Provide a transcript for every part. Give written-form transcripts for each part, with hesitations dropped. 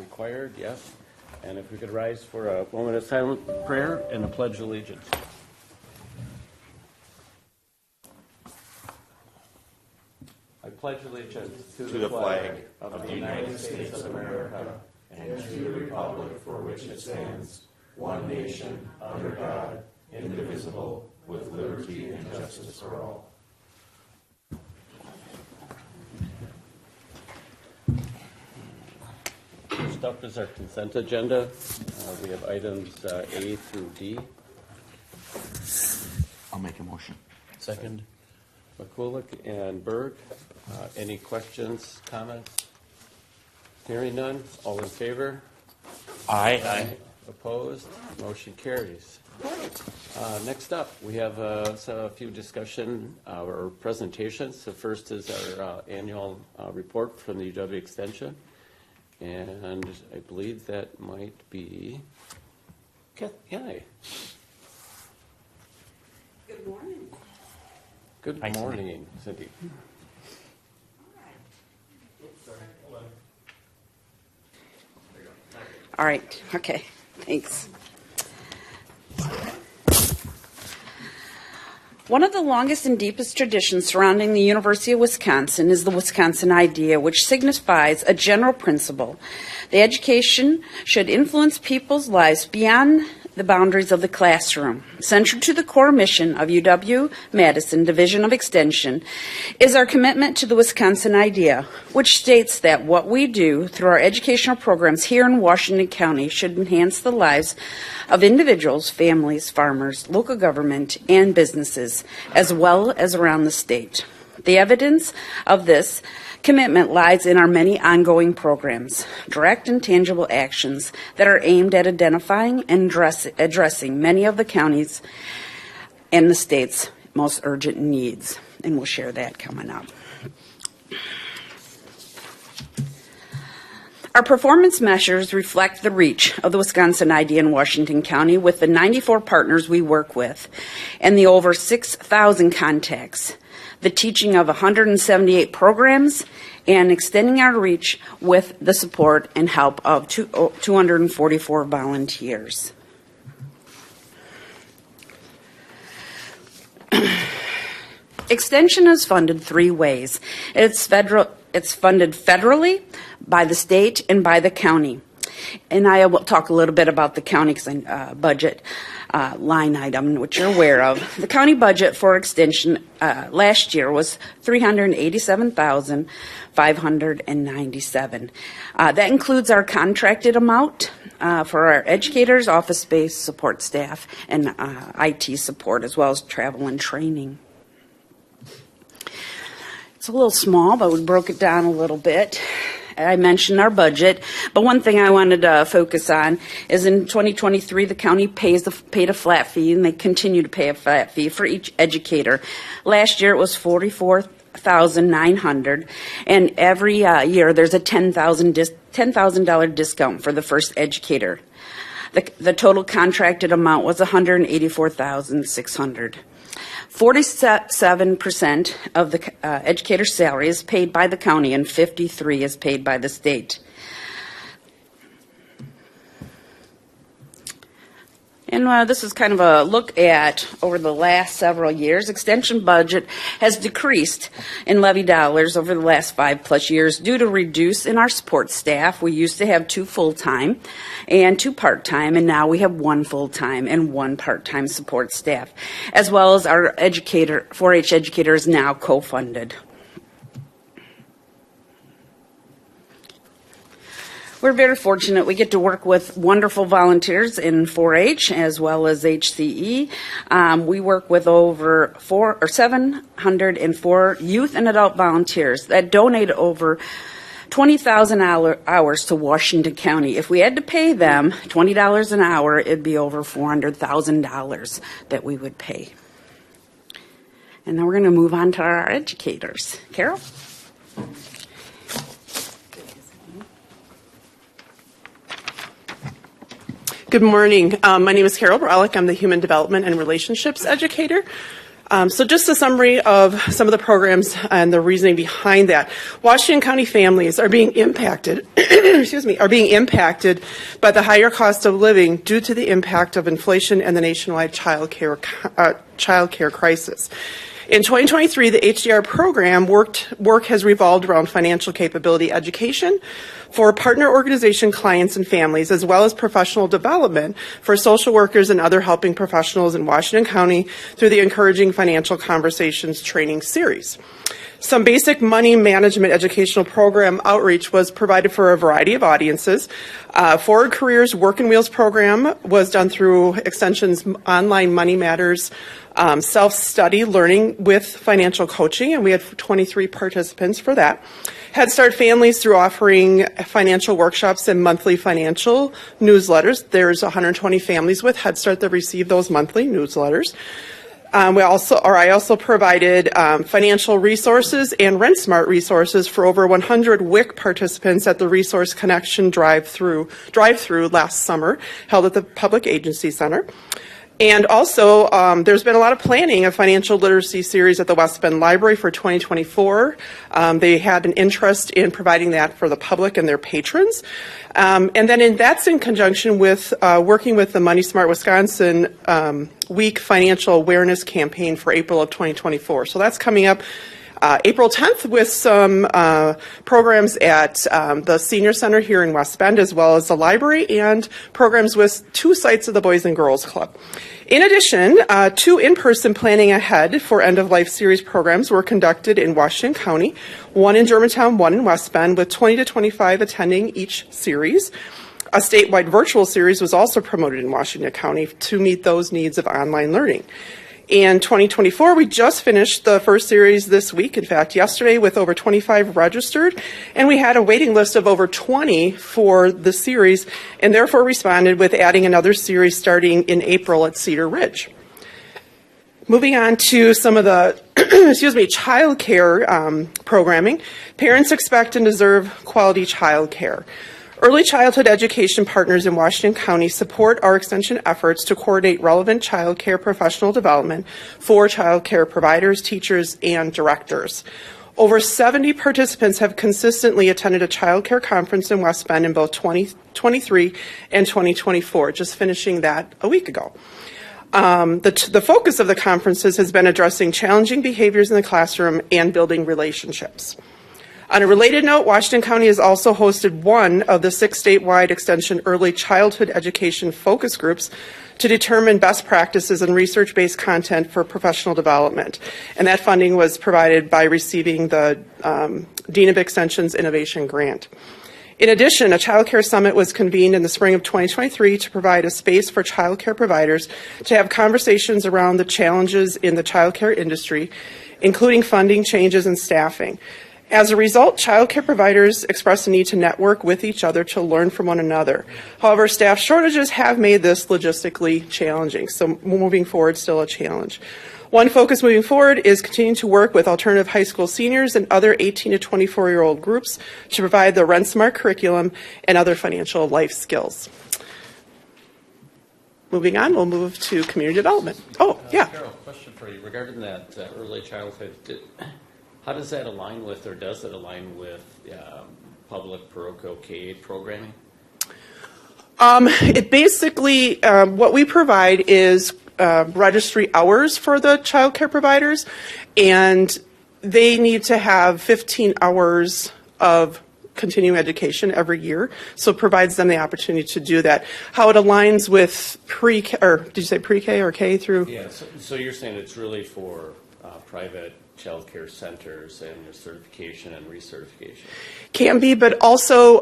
required, yes. And if we could rise for a moment of silent prayer and a pledge of allegiance. I pledge allegiance to the flag of the United States of America and to the republic for which it stands, one nation, under God, indivisible, with liberty and justice for all. First up is our consent agenda. We have items A through D. I'll make a motion. Second. McCulloch and Berg. Any questions, comments? Hearing none. All in favor? Aye. Opposed? Motion carries. Next up, we have a few discussion or presentations. The first is our annual report from the UW Extension. And I believe that might be Kathy. Good morning. Good Hi, Cindy. morning, Cindy. All right. Okay. Thanks. One of the longest and deepest traditions surrounding the University of Wisconsin is the Wisconsin Idea, which signifies a general principle. The education should influence people's lives beyond the boundaries of the classroom. Central to the core mission of UW-Madison Division of Extension is our commitment to the Wisconsin Idea, which states that what we do through our educational programs here in Washington County should enhance the lives of individuals, families, farmers, local government, and businesses, as well as around the state. The evidence of this commitment lies in our many ongoing programs, direct and tangible actions that are aimed at identifying and addressing many of the counties and the state's most urgent needs. And we'll share that coming up. Our performance measures reflect the reach of the Wisconsin Idea in Washington County with the 94 partners we work with and the over 6,000 contacts, the teaching of 178 programs, and extending our reach with the support and help of 244 volunteers. Extension is funded three ways. It's funded federally, by the state, and by the county. And I will talk a little bit about the county budget line item, which you're aware of. The county budget for Extension last year was $387,597. That includes our contracted amount for our educators, office space, support staff, and IT support, as well as travel and training. It's a little small, but we broke it down a little bit. I mentioned our budget, but one thing I wanted to focus on is in 2023, the county paid a flat fee, and they continue to pay a flat fee for each educator. Last year, it was $44,900, and every year there's a $10,000 discount for the first educator. The total contracted amount was $184,600. 47% of the educator's salary is paid by the county and 53% is paid by the state. And this is kind of a look at over the last several years. Extension budget has decreased in levy dollars over the last 5+ years due to reduce in our support staff. We used to have 2 full-time and 2 part-time, and now we have 1 full-time and 1 part-time support staff, as well as our 4-H educator is now co-funded. We're very fortunate. We get to work with wonderful volunteers in 4-H as well as HCE. We work with over 704 youth and adult volunteers that donate over 20,000 hours to Washington County. If we had to pay them $20 an hour, it'd be over $400,000 that we would pay. And now we're going to move on to our educators. Carol? Good morning. My name is Carol Brolick. I'm the Human Development and Relationships Educator. So just a summary of some of the programs and the reasoning behind that. Washington County families are being impacted, are being impacted by the higher cost of living due to the impact of inflation and the nationwide child care crisis. In 2023, the HDR program work has revolved around financial capability education for partner organization clients and families, as well as professional development for social workers and other helping professionals in Washington County through the Encouraging Financial Conversations training series. Some basic money management educational program outreach was provided for a variety of audiences. Forward Careers Work and Wheels program was done through Extension's Online Money Matters self-study learning with financial coaching, and we had 23 participants for that. Head Start Families through offering financial workshops and monthly financial newsletters. There's 120 families with Head Start that receive those monthly newsletters. I also provided financial resources and RentSmart resources for over 100 WIC participants at the Resource Connection drive-through last summer, held at the Public Agency Center. And also, there's been a lot of planning of financial literacy series at the West Bend Library for 2024. They had an interest in providing that for the public and their patrons. And then that's in conjunction with working with the Money Smart Wisconsin Week Financial Awareness Campaign for April of 2024. So that's coming up April 10th with some programs at the Senior Center here in West Bend, as well as the library, and programs with 2 sites of the Boys and Girls Club. In addition, 2 in-person Planning Ahead for End-of-Life Series programs were conducted in Washington County, one in Germantown, one in West Bend, with 20 to 25 attending each series. A statewide virtual series was also promoted in Washington County to meet those needs of online learning. In 2024, we just finished the first series this week, in fact, yesterday, with over 25 registered, and we had a waiting list of over 20 for the series, and therefore responded with adding another series starting in April at Cedar Ridge. Moving on to some of the child care programming. Parents expect and deserve quality child care. Early childhood education partners in Washington County support our extension efforts to coordinate relevant child care professional development for child care providers, teachers, and directors. Over 70 participants have consistently attended a child care conference in West Bend in both 2023 and 2024, just finishing that a week ago. The focus of the conferences has been addressing challenging behaviors in the classroom and building relationships. On a related note, Washington County has also hosted one of the 6 statewide extension early childhood education focus groups to determine best practices and research-based content for professional development. And that funding was provided by receiving the Dean of Extension's Innovation Grant. In addition, a child care summit was convened in the spring of 2023 to provide a space for child care providers to have conversations around the challenges in the child care industry, including funding changes and staffing. As a result, child care providers expressed a need to network with each other to learn from one another. However, staff shortages have made this logistically challenging, so moving forward, still a challenge. One focus moving forward is continuing to work with alternative high school seniors and other 18 to 24-year-old groups to provide the RentSmart curriculum and other financial life skills. Moving on, we'll move to community development. Oh, yeah. Carol, question for you regarding that early childhood. How does that align with, or does it align with public parochial K programming? It basically, what we provide is registry hours for the child care providers, and they need to have 15 hours of continuing education every year, so it provides them the opportunity to do that. How it aligns with pre-K, or did you say pre-K or K through? Yeah, so you're saying it's really for private child care centers and their certification and recertification? Can be, but also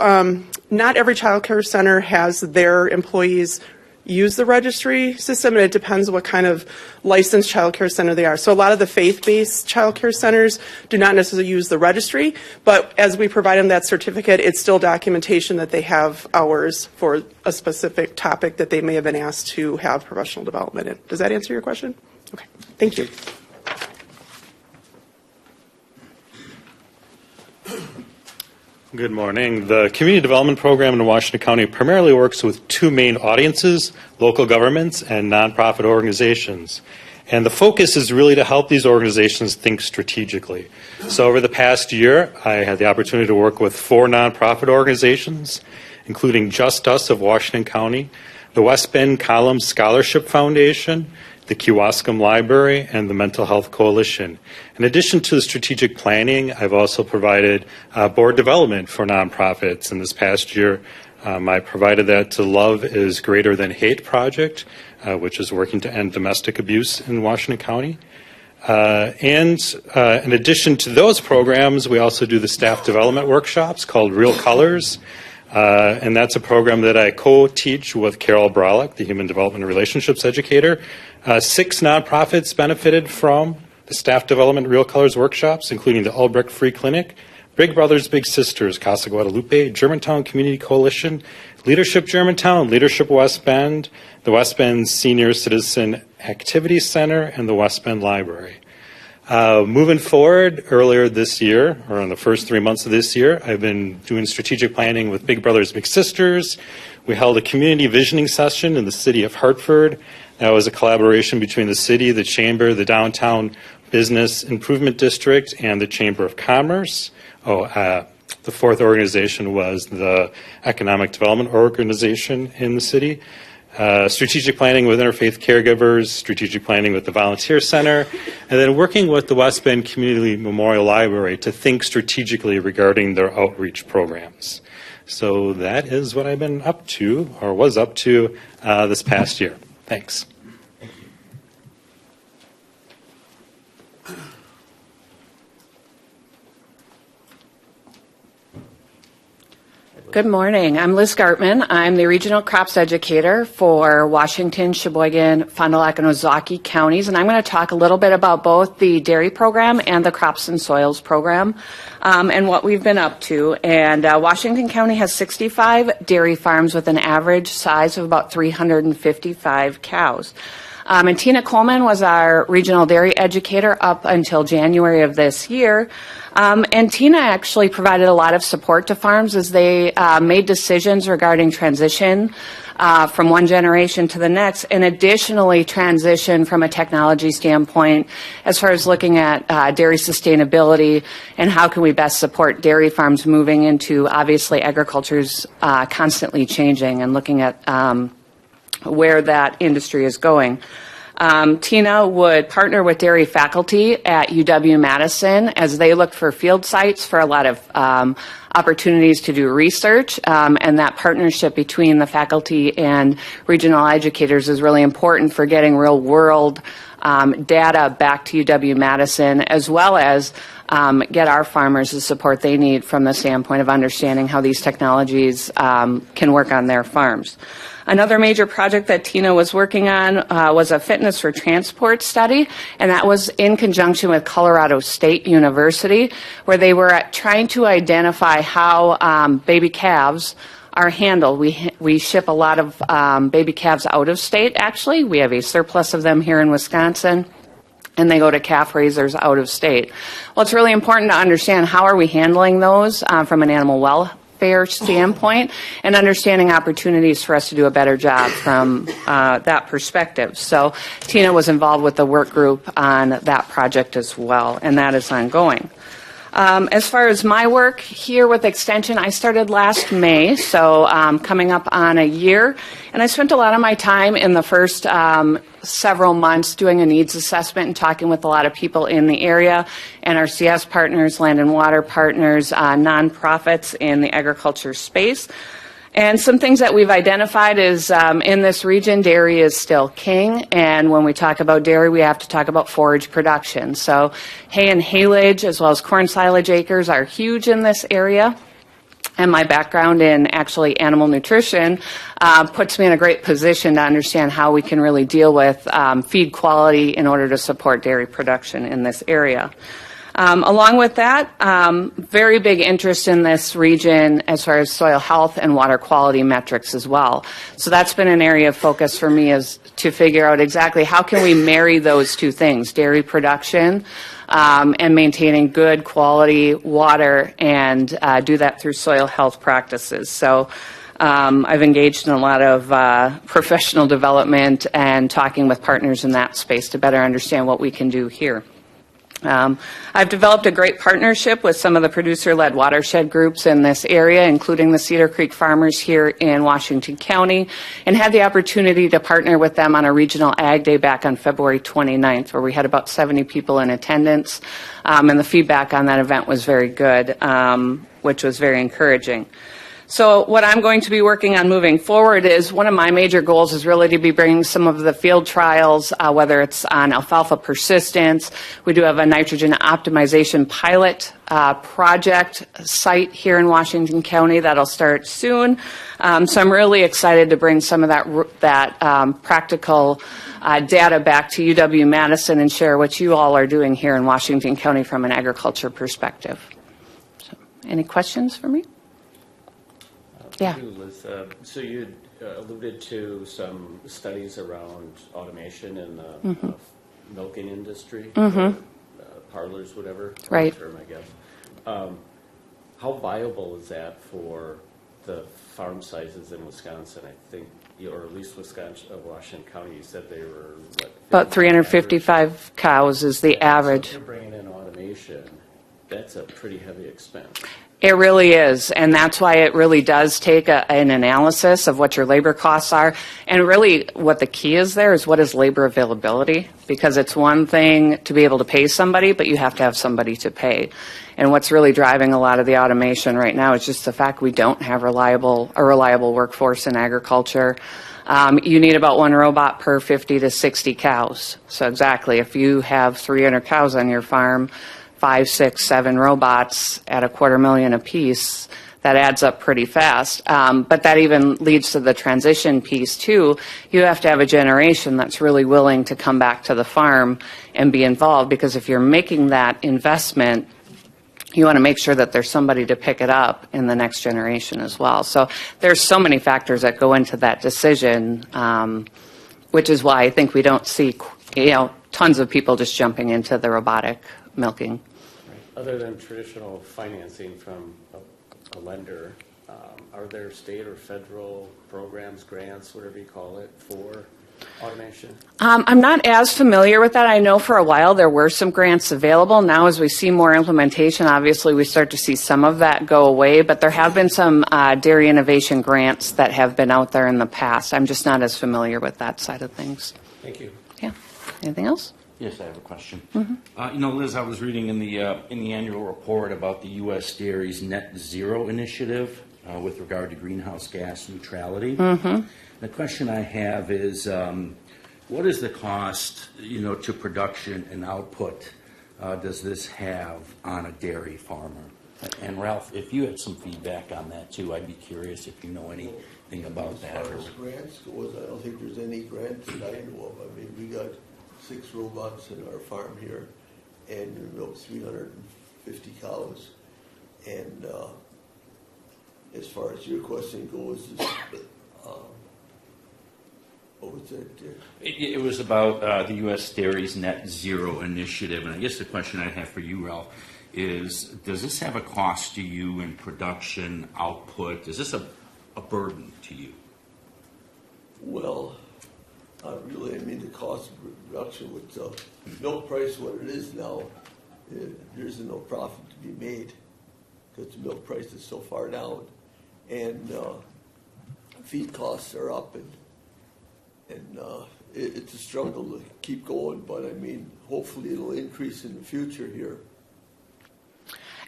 not every child care center has their employees use the registry system, and it depends what kind of licensed child care center they are. So a lot of the faith-based child care centers do not necessarily use the registry, but as we provide them that certificate, it's still documentation that they have hours for a specific topic that they may have been asked to have professional development in. Does that answer your question? Okay, thank you. Good morning. The Community Development Program in Washington County primarily works with 2 main audiences, local governments and nonprofit organizations. And the focus is really to help these organizations think strategically. So over the past year, I had the opportunity to work with 4 nonprofit organizations, including Just Us of Washington County, the West Bend Column Scholarship Foundation, the Kewaskum Library, and the Mental Health Coalition. In addition to the strategic planning, I've also provided board development for nonprofits. In this past year, I provided that to Love is Greater Than Hate project, which is working to end domestic abuse in Washington County. And in addition to those programs, we also do the staff development workshops called Real Colors. And that's a program that I co-teach with Carol Brolick, the Human Development and Relationships educator. 6 nonprofits benefited from the staff development Real Colors workshops, including the Albrecht Free Clinic, Big Brothers Big Sisters, Casa Guadalupe, Germantown Community Coalition, Leadership Germantown, Leadership West Bend, the West Bend Senior Citizen Activity Center, and the West Bend Library. Moving forward, earlier this year, or in the first 3 months of this year, I've been doing strategic planning with Big Brothers Big Sisters. We held a community visioning session in the city of Hartford. That was a collaboration between the city, the chamber, the downtown business improvement district, and the Chamber of Commerce. The 4th organization was the Economic Development Organization in the city. Strategic planning with interfaith caregivers, strategic planning with the Volunteer Center, and then working with the West Bend Community Memorial Library to think strategically regarding their outreach programs. So that is what I've been up to, or was up to, this past year. Thanks. Good morning. I'm Liz Gartman. I'm the Regional Crops Educator for Washington, Sheboygan, Fond du Lac, and Ozaukee counties, and I'm going to talk a little bit about both the dairy program and the crops and soils program and what we've been up to. And Washington County has 65 dairy farms with an average size of about 355 cows. And Tina Coleman was our regional dairy educator up until January of this year. And Tina actually provided a lot of support to farms as they made decisions regarding transition from one generation to the next, and additionally transition from a technology standpoint as far as looking at dairy sustainability and how can we best support dairy farms moving into, obviously, agriculture's constantly changing and looking at where that industry is going. Tina would partner with dairy faculty at UW-Madison as they looked for field sites for a lot of opportunities to do research, and that partnership between the faculty and regional educators is really important for getting real-world data back to UW-Madison, as well as get our farmers the support they need from the standpoint of understanding how these technologies can work on their farms. Another major project that Tina was working on was a fitness for transport study, and that was in conjunction with Colorado State University, where they were trying to identify how baby calves are handled. We ship a lot of baby calves out of state, actually. We have a surplus of them here in Wisconsin, and they go to calf raisers out of state. Well, it's really important to understand how are we handling those from an animal welfare standpoint and understanding opportunities for us to do a better job from that perspective. So Tina was involved with the work group on that project as well, and that is ongoing. As far as my work here with Extension, I started last May, so coming up on a year, and I spent a lot of my time in the first several months doing a needs assessment and talking with a lot of people in the area, NRCS partners, land and water partners, nonprofits in the agriculture space. And some things that we've identified is in this region, dairy is still king. And when we talk about dairy, we have to talk about forage production. So hay and haylage, as well as corn silage acres, are huge in this area. And my background in actually animal nutrition puts me in a great position to understand how we can really deal with feed quality in order to support dairy production in this area. Along with that, very big interest in this region as far as soil health and water quality metrics as well. So that's been an area of focus for me, is to figure out exactly how can we marry those two things, dairy production and maintaining good quality water, and do that through soil health practices. So I've engaged in a lot of professional development and talking with partners in that space to better understand what we can do here. I've developed a great partnership with some of the producer-led watershed groups in this area, including the Cedar Creek farmers here in Washington County, and had the opportunity to partner with them on a regional ag day back on February 29th, where we had about 70 people in attendance, and the feedback on that event was very good, which was very encouraging. So what I'm going to be working on moving forward is one of my major goals is really to be bringing some of the field trials, whether it's on alfalfa persistence. We do have a nitrogen optimization pilot project site here in Washington County that'll start soon. So I'm really excited to bring some of that practical data back to UW-Madison and share what you all are doing here in Washington County from an agriculture perspective. So, any questions for me? Yeah. Liz, so you alluded to some studies around automation in the milking industry, parlors, whatever Right. term, I guess. How viable is that for the farm sizes in Wisconsin? I think, or at least Washington County, you said they were, what? About 355 cows is the So if average. you're bringing in automation, that's a pretty heavy expense. It really is, and that's why it really does take an analysis of what your labor costs are. And really what the key is there is what is labor availability, because it's one thing to be able to pay somebody, but you have to have somebody to pay. And what's really driving a lot of the automation right now is just the fact we don't have a reliable workforce in agriculture. You need about one robot per 50 to 60 cows. So exactly, if you have 300 cows on your farm, 5, 6, 7 robots at $250,000 apiece, that adds up pretty fast. But that even leads to the transition piece too. You have to have a generation that's really willing to come back to the farm and be involved, because if you're making that investment, you want to make sure that there's somebody to pick it up in the next generation as well. So there's so many factors that go into that decision, which is why I think we don't see, tons of people just jumping into the robotic milking. Other than traditional financing from a lender, are there state or federal programs, grants, whatever you call it, for automation? I'm not as familiar with that. I know for a while there were some grants available. Now as we see more implementation, obviously we start to see some of that go away, but there have been some dairy innovation grants that have been out there in the past. I'm just not as familiar with that side of things. Thank you. Yeah. Anything else? Yes, I have a question. Liz, I was reading in the annual report about the U.S. Dairy's Net Zero initiative with regard to greenhouse gas neutrality. The question I have is, what is the cost, to production and output does this have on a dairy farmer? And Ralph, if you had some feedback on that too, I'd be curious if you know anything about that. As far as grants goes, I don't think there's any grants that I know of. I mean, we got 6 robots in our farm here, and 350 cows. And as far as your question goes, what was that? It was about the U.S. Dairy's Net Zero initiative, and I guess the question I have for you, Ralph, is does this have a cost to you in production, output? Is this a burden to you? Well, not really. I mean, the cost of production with the milk price, what it is now, there isn't no profit to be made because the milk price is so far down, and feed costs are up, and it's a struggle to keep going. But I mean, hopefully it'll increase in the future here.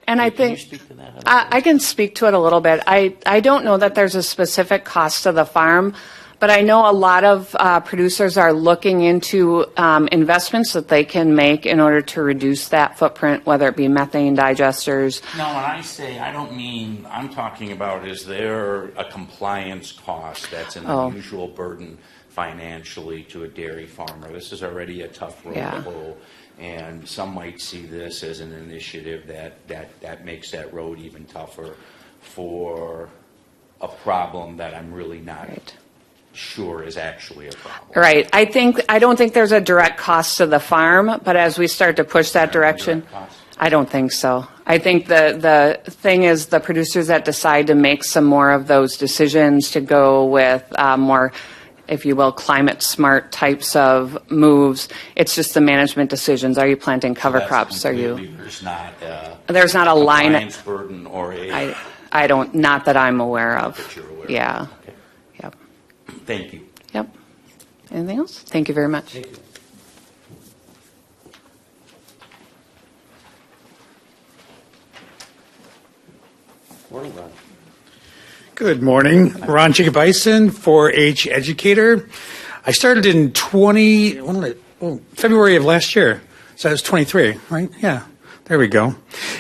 And I Can you think speak to that? I can speak to it a little bit. I don't know that there's a specific cost to the farm, but I know a lot of producers are looking into investments that they can make in order to reduce that footprint, whether it be methane digesters. No, when I say, I'm talking about, is there a compliance cost that's an unusual burden financially to a dairy farmer? This is already a tough road to hoe, and some might see this as an initiative that makes that road even tougher for a problem that I'm really not sure is actually a problem. Right. I don't think there's a direct cost to the farm, but as we start to push that direction, I don't think so. I think the thing is the producers that decide to make some more of those decisions to go with more, if you will, climate smart types of moves. It's just the management decisions. Are you planting cover crops? Are you? There's not a line. compliance burden or a. I don't. Not that I'm aware of. That you're aware of. Yeah. Okay. Yep. Thank you. Yep. Anything else? Thank you very much. Thank you. Morning, Ron. Good morning. Ron Jacob Bison, 4-H educator. I started in February of last year. So I was 23, right? Yeah. There we go.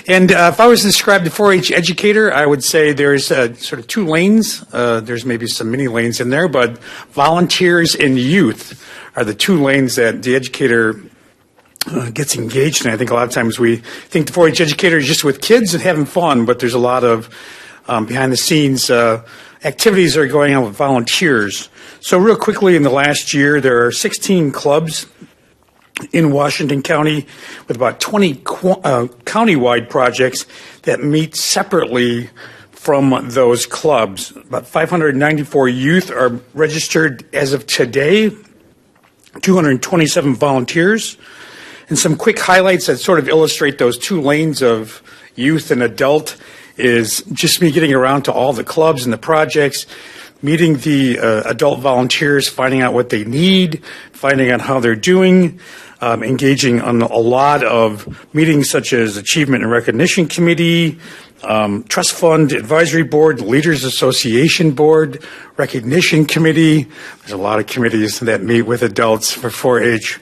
And if I was to describe the 4-H educator, I would say there's sort of two lanes. There's maybe some mini lanes in there, but volunteers and youth are the two lanes that the educator gets engaged in. I think a lot of times we think the 4-H educator is just with kids and having fun, but there's a lot of behind the scenes activities that are going on with volunteers. So real quickly, in the last year, there are 16 clubs in Washington County with about 20 countywide projects that meet separately from those clubs. About 594 youth are registered as of today, 227 volunteers. And some quick highlights that sort of illustrate those two lanes of youth and adult is just me getting around to all the clubs and the projects, meeting the adult volunteers, finding out what they need, finding out how they're doing, engaging on a lot of meetings such as Achievement and Recognition Committee, Trust Fund Advisory Board, Leaders Association Board, Recognition Committee. There's a lot of committees that meet with adults for 4-H.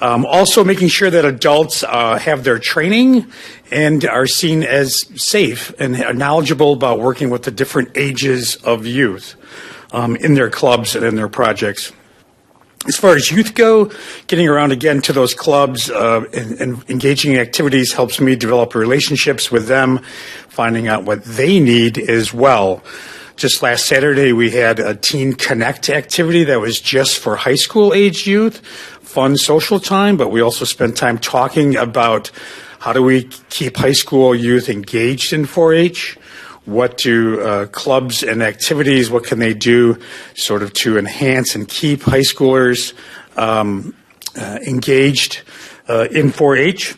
Also making sure that adults have their training and are seen as safe and knowledgeable about working with the different ages of youth in their clubs and in their projects. As far as youth go, getting around again to those clubs and engaging in activities helps me develop relationships with them, finding out what they need as well. Just last Saturday, we had a Teen Connect activity that was just for high school age youth, fun social time, but we also spent time talking about how do we keep high school youth engaged in 4-H? What do clubs and activities, what can they do sort of to enhance and keep high schoolers engaged in 4-H?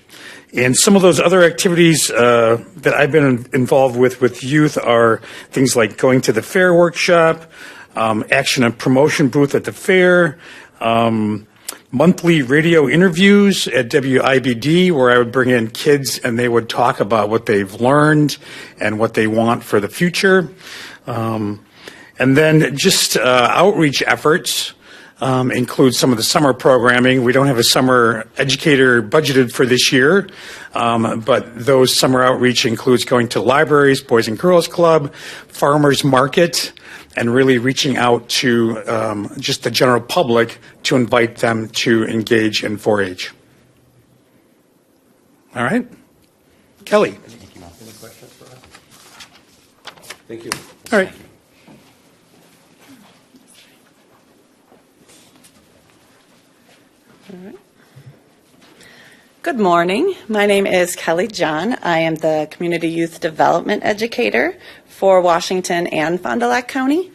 And some of those other activities that I've been involved with youth are things like going to the fair workshop, action and promotion booth at the fair, monthly radio interviews at WIBD, where I would bring in kids and they would talk about what they've learned and what they want for the future. And then just outreach efforts include some of the summer programming. We don't have a summer educator budgeted for this year, but those summer outreach includes going to libraries, Boys and Girls Club, farmers market, and really reaching out to just the general public to invite them to engage in 4-H. All right? Kelly. Any questions for us? Thank you. All right. Good morning. My name is Kelly John. I am the Community Youth Development Educator for Washington and Fond du Lac County.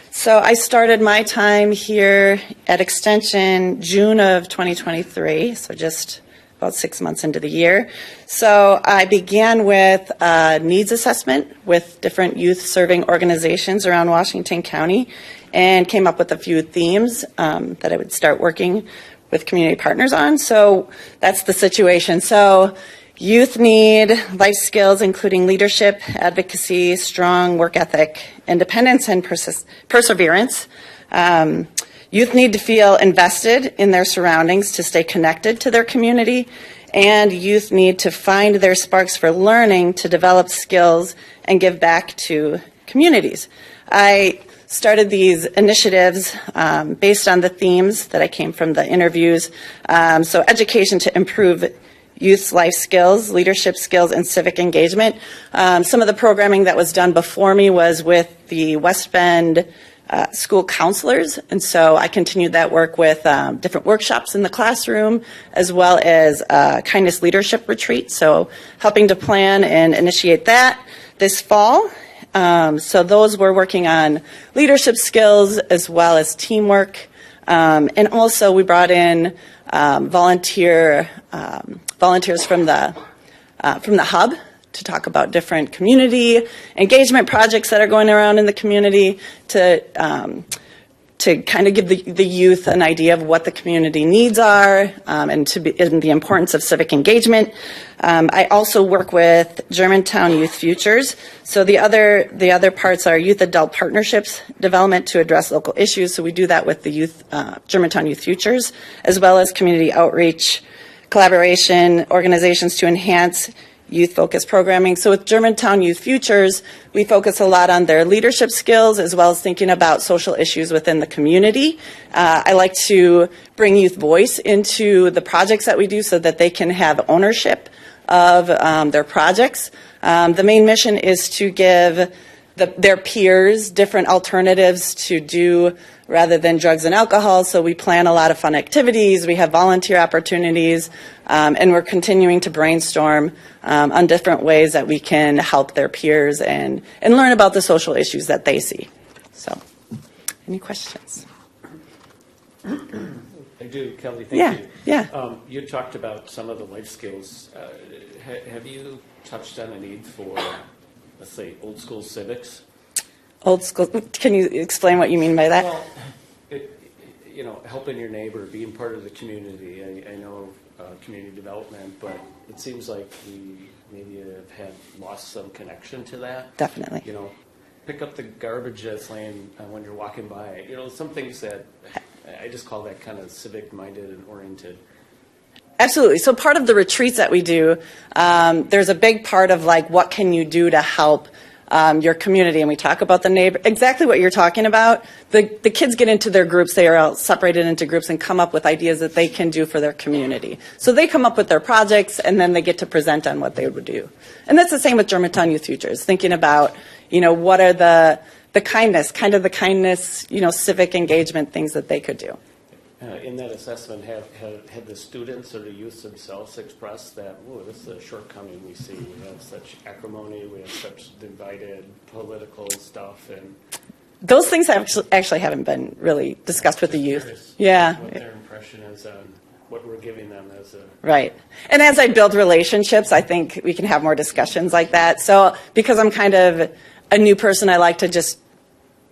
So I started my time here at Extension June of 2023, so just about 6 months into the year. So I began with a needs assessment with different youth-serving organizations around Washington County and came up with a few themes that I would start working with community partners on. So that's the situation. So youth need life skills, including leadership, advocacy, strong work ethic, independence, and perseverance. Youth need to feel invested in their surroundings to stay connected to their community, and youth need to find their sparks for learning to develop skills and give back to communities. I started these initiatives based on the themes that I came from the interviews. So education to improve youth life skills, leadership skills, and civic engagement. Some of the programming that was done before me was with the West Bend school counselors, and so I continued that work with different workshops in the classroom, as well as kindness leadership retreat, so helping to plan and initiate that this fall. So those were working on leadership skills as well as teamwork, and also we brought in volunteers from the hub to talk about different community engagement projects that are going around in the community to kind of give the youth an idea of what the community needs are, and the importance of civic engagement. I also work with Germantown Youth Futures. So the other parts are youth adult partnerships development to address local issues. So we do that with the Germantown Youth Futures, as well as community outreach, collaboration, organizations to enhance youth-focused programming. So with Germantown Youth Futures, we focus a lot on their leadership skills as well as thinking about social issues within the community. I like to bring youth voice into the projects that we do so that they can have ownership of their projects. The main mission is to give their peers different alternatives to do rather than drugs and alcohol. So we plan a lot of fun activities. We have volunteer opportunities, and we're continuing to brainstorm on different ways that we can help their peers and learn about the social issues that they see. So, any questions? I do, Kelly, thank you. Yeah. You talked about some of the life skills. Have you touched on a need for, let's say, old school civics? Old school. Can you explain what you mean by that? Well, helping your neighbor, being part of the community. I know community development, but it seems like we maybe have lost some connection to that. Definitely. Pick up the garbage that's laying when you're walking by. Some things that I just call that kind of civic-minded and oriented. Absolutely. So part of the retreats that we do, there's a big part of like, what can you do to help your community? And we talk about the neighbor, exactly what you're talking about. The kids get into their groups, they are all separated into groups and come up with ideas that they can do for their community. So they come up with their projects and then they get to present on what they would do. And that's the same with Germantown Youth Futures, thinking about, what are the kindness, civic engagement things that they could do. In that assessment, have the students or the youth themselves expressed that, this is a shortcoming we see. We have such acrimony, we have such divided political stuff, and those things actually haven't been really discussed with the youth. Yeah. What their impression is on what we're giving them as a... Right. And as I build relationships, I think we can have more discussions like that. So because I'm kind of a new person, I like to just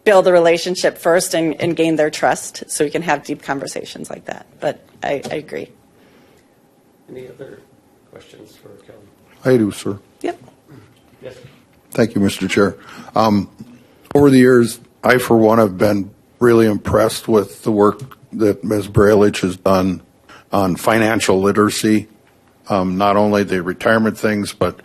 build a relationship first and gain their trust so we can have deep conversations like that. But I agree. Any other questions for Kelly? I do, sir. Yep. Yes. Thank you, Mr. Chair. Over the years, I, for one, have been really impressed with the work that Ms. Bralich has done on financial literacy, not only the retirement things, but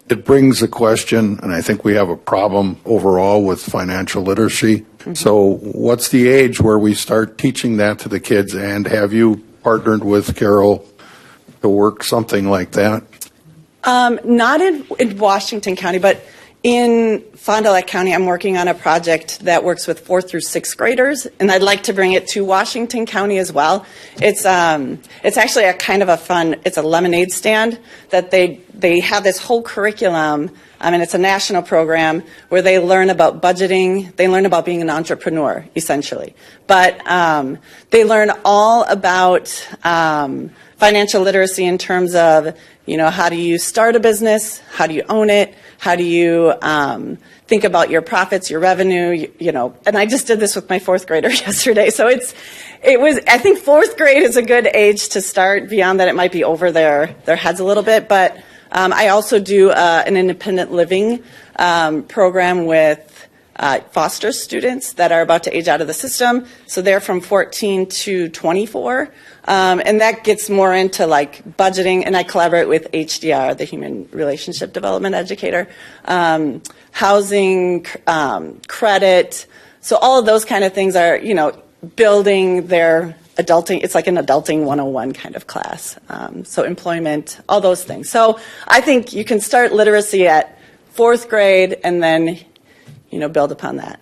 it brings the question, and I think we have a problem overall with financial literacy. Mm-hmm. So what's the age where we start teaching that to the kids, and have you partnered with Carol to work something like that? Not in Washington County, but in Fond du Lac County, I'm working on a project that works with 4th through 6th graders, and I'd like to bring it to Washington County as well. It's actually a kind of a fun, it's a lemonade stand that they have this whole curriculum, and it's a national program where they learn about budgeting, they learn about being an entrepreneur, essentially. But they learn all about financial literacy in terms of, how do you start a business? How do you own it? How do you think about your profits, your revenue? And I just did this with my 4th grader yesterday. So I think 4th grade is a good age to start. Beyond that, it might be over their heads a little bit. But I also do an independent living program with foster students that are about to age out of the system. So they're from 14 to 24. And that gets more into like budgeting, and I collaborate with HDR, the Human Relationship Development Educator, housing, credit. So all of those kind of things are, building their adulting, it's like an adulting 101 kind of class. So employment, all those things. So I think you can start literacy at 4th grade and then, build upon that.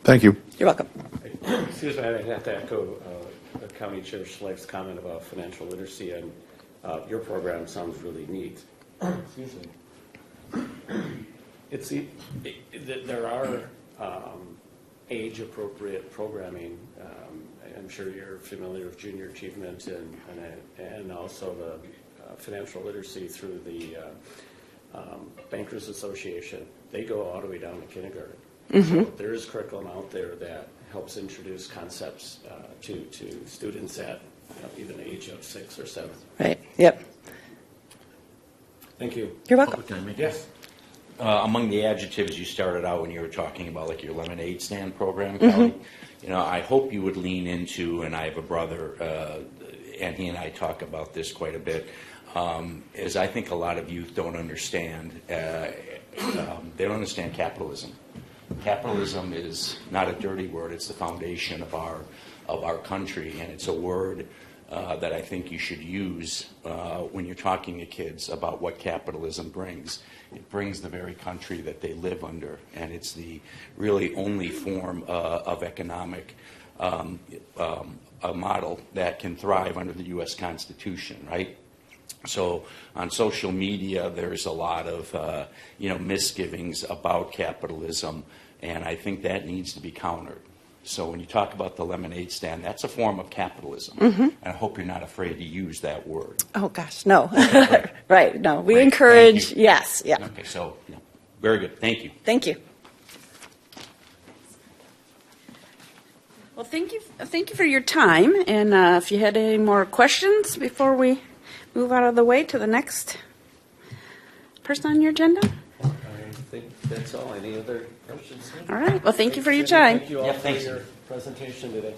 Thank you. You're welcome. Excuse me, I have to echo County Chair Schleif's comment about financial literacy, and your program sounds really neat. Excuse me. There are age-appropriate programming. I'm sure you're familiar with junior achievement and also the financial literacy through the Bankers Association. They go all the way down to kindergarten. So there is curriculum out there that helps introduce concepts to students at even the age of 6 or 7. Right. Yep. Thank you. You're welcome. Can I make Yes. Among the adjectives you started out when you were talking about like your lemonade stand program, Kelly, I hope you would lean into, and I have a brother, and he and I talk about this quite a bit, is I think a lot of youth don't understand, they don't understand capitalism. Capitalism is not a dirty word, it's the foundation of our country, and it's a word that I think you should use when you're talking to kids about what capitalism brings. It brings the very country that they live under, and it's the really only form of economic a model that can thrive under the U.S. Constitution, right? So on social media, there's a lot of misgivings about capitalism, and I think that needs to be countered. So when you talk about the lemonade stand, that's a form of capitalism, and I hope you're not afraid to use that word. Oh, gosh, no. Right, no. We Right. encourage, Thank you. yes, yeah. Okay, so very good. Thank you. Thank you. Well, thank you for your time. And if you had any more questions before we move out of the way to the next person on your agenda? I think that's all. Any other questions? All right. Well, thank you for your time. Thank you all Yeah, for thanks. your presentation today.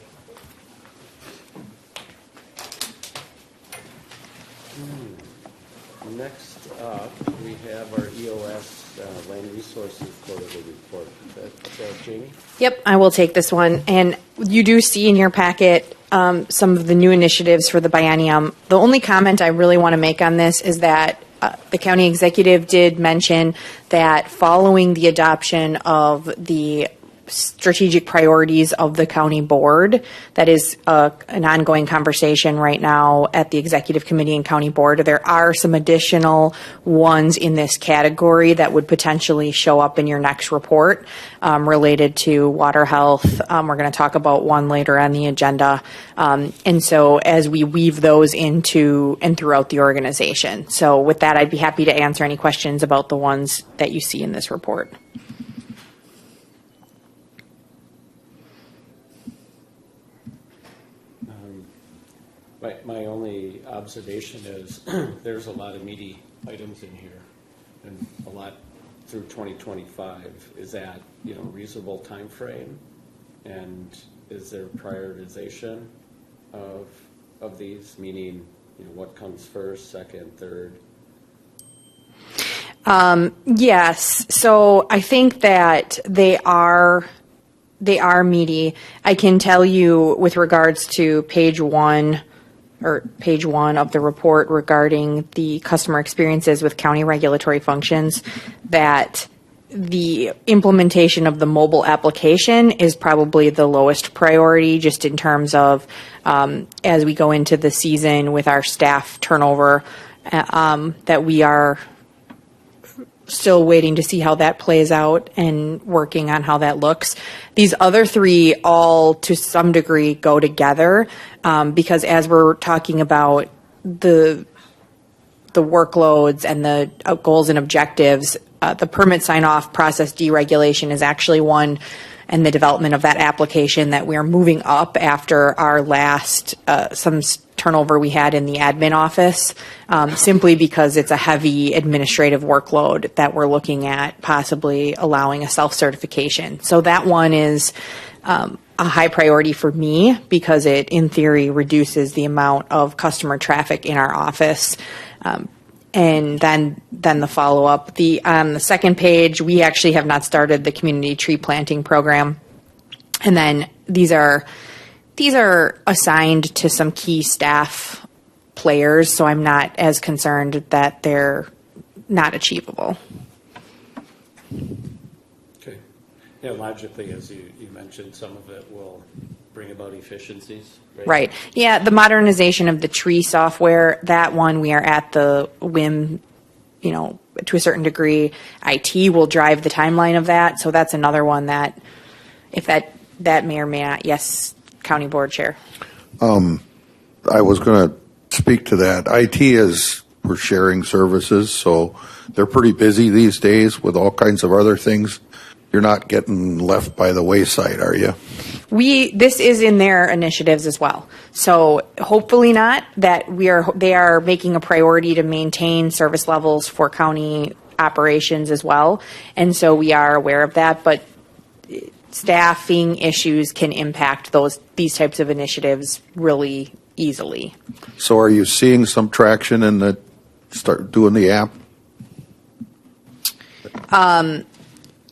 Next up, we have our EOS Land Resources Quarterly Report. Is that Jamie? Yep, I will take this one. And you do see in your packet some of the new initiatives for the biennium. The only comment I really want to make on this is that the county executive did mention that following the adoption of the strategic priorities of the county board, that is an ongoing conversation right now at the executive committee and county board. There are some additional ones in this category that would potentially show up in your next report related to water health. We're going to talk about one later on the agenda. And so as we weave those into and throughout the organization. So with that, I'd be happy to answer any questions about the ones that you see in this report. My only observation is there's a lot of meaty items in here and a lot through 2025. Is that, reasonable time frame? And is there prioritization of these, meaning, what comes first, second, third? Yes. So I think that they are meaty. I can tell you with regards to page one of the report regarding the customer experiences with county regulatory functions, that the implementation of the mobile application is probably the lowest priority, just in terms of as we go into the season with our staff turnover, that we are still waiting to see how that plays out and working on how that looks. These other three all, to some degree, go together because as we're talking about the workloads and the goals and objectives, the permit sign-off process deregulation is actually one, and the development of that application that we are moving up after our last some turnover we had in the admin office, simply because it's a heavy administrative workload that we're looking at possibly allowing a self-certification. So that one is a high priority for me because it, in theory, reduces the amount of customer traffic in our office. And then the follow-up. On the second page, we actually have not started the community tree planting program. And then these are These are assigned to some key staff players, so I'm not as concerned that they're not achievable. Okay. Yeah, logically, as you mentioned, some of it will bring about efficiencies, right? Right. Yeah, the modernization of the tree software, that one we are at the whim, to a certain degree. IT will drive the timeline of that, so that's another one that, if that may or may not, yes, County Board Chair. I was going to speak to that. IT is, we're sharing services, so they're pretty busy these days with all kinds of other things. You're not getting left by the wayside, are you? This is in their initiatives as well. So hopefully not, that they are making a priority to maintain service levels for county operations as well. And so we are aware of that, but staffing issues can impact these types of initiatives really easily. So are you seeing some traction in start doing the app?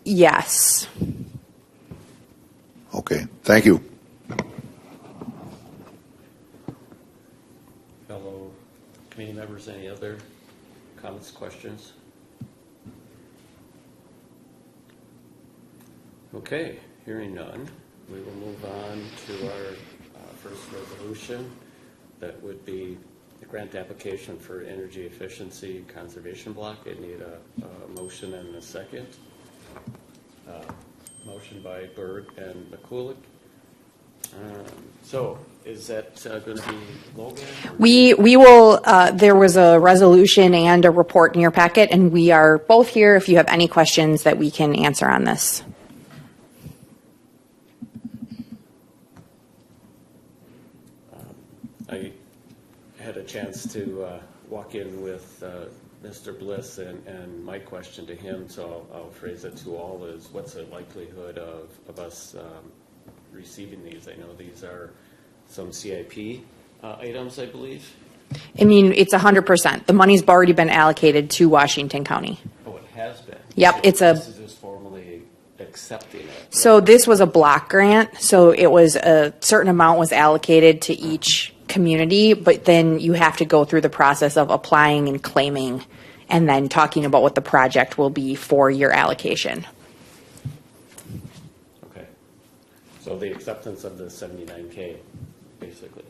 Yes. Okay, thank you. Fellow committee members, any other comments, questions? Okay, hearing none, we will move on to our first resolution. That would be the grant application for energy efficiency conservation block. I need a motion and a second. Motion by Berg and McCulloch. So is that going to be Logan? We will, there was a resolution and a report in your packet, and we are both here if you have any questions that we can answer on this. I had a chance to walk in with Mr. Bliss, and my question to him, so I'll phrase it to all, is what's the likelihood of us receiving these? I know these are some CIP items, I believe. I mean, it's 100%. The money's already been allocated to Washington County. Oh, it has been? Yep, This is just formally accepting it. So this was a block grant, so it was a certain amount was allocated to each community, but then you have to go through the process of applying and claiming and then talking about what the project will be for your allocation. Okay. So the acceptance of the 79K, basically.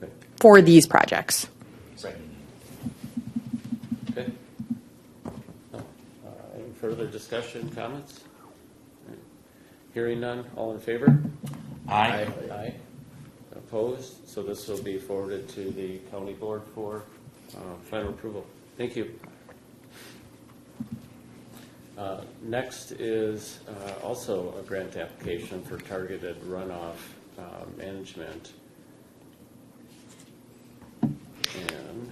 Okay. For these projects. Right. Okay. Any further discussion, comments? Hearing none, all in favor? Aye. Aye. Opposed? So this will be forwarded to the county board for final approval. Thank you. Next is also a grant application for targeted runoff management. And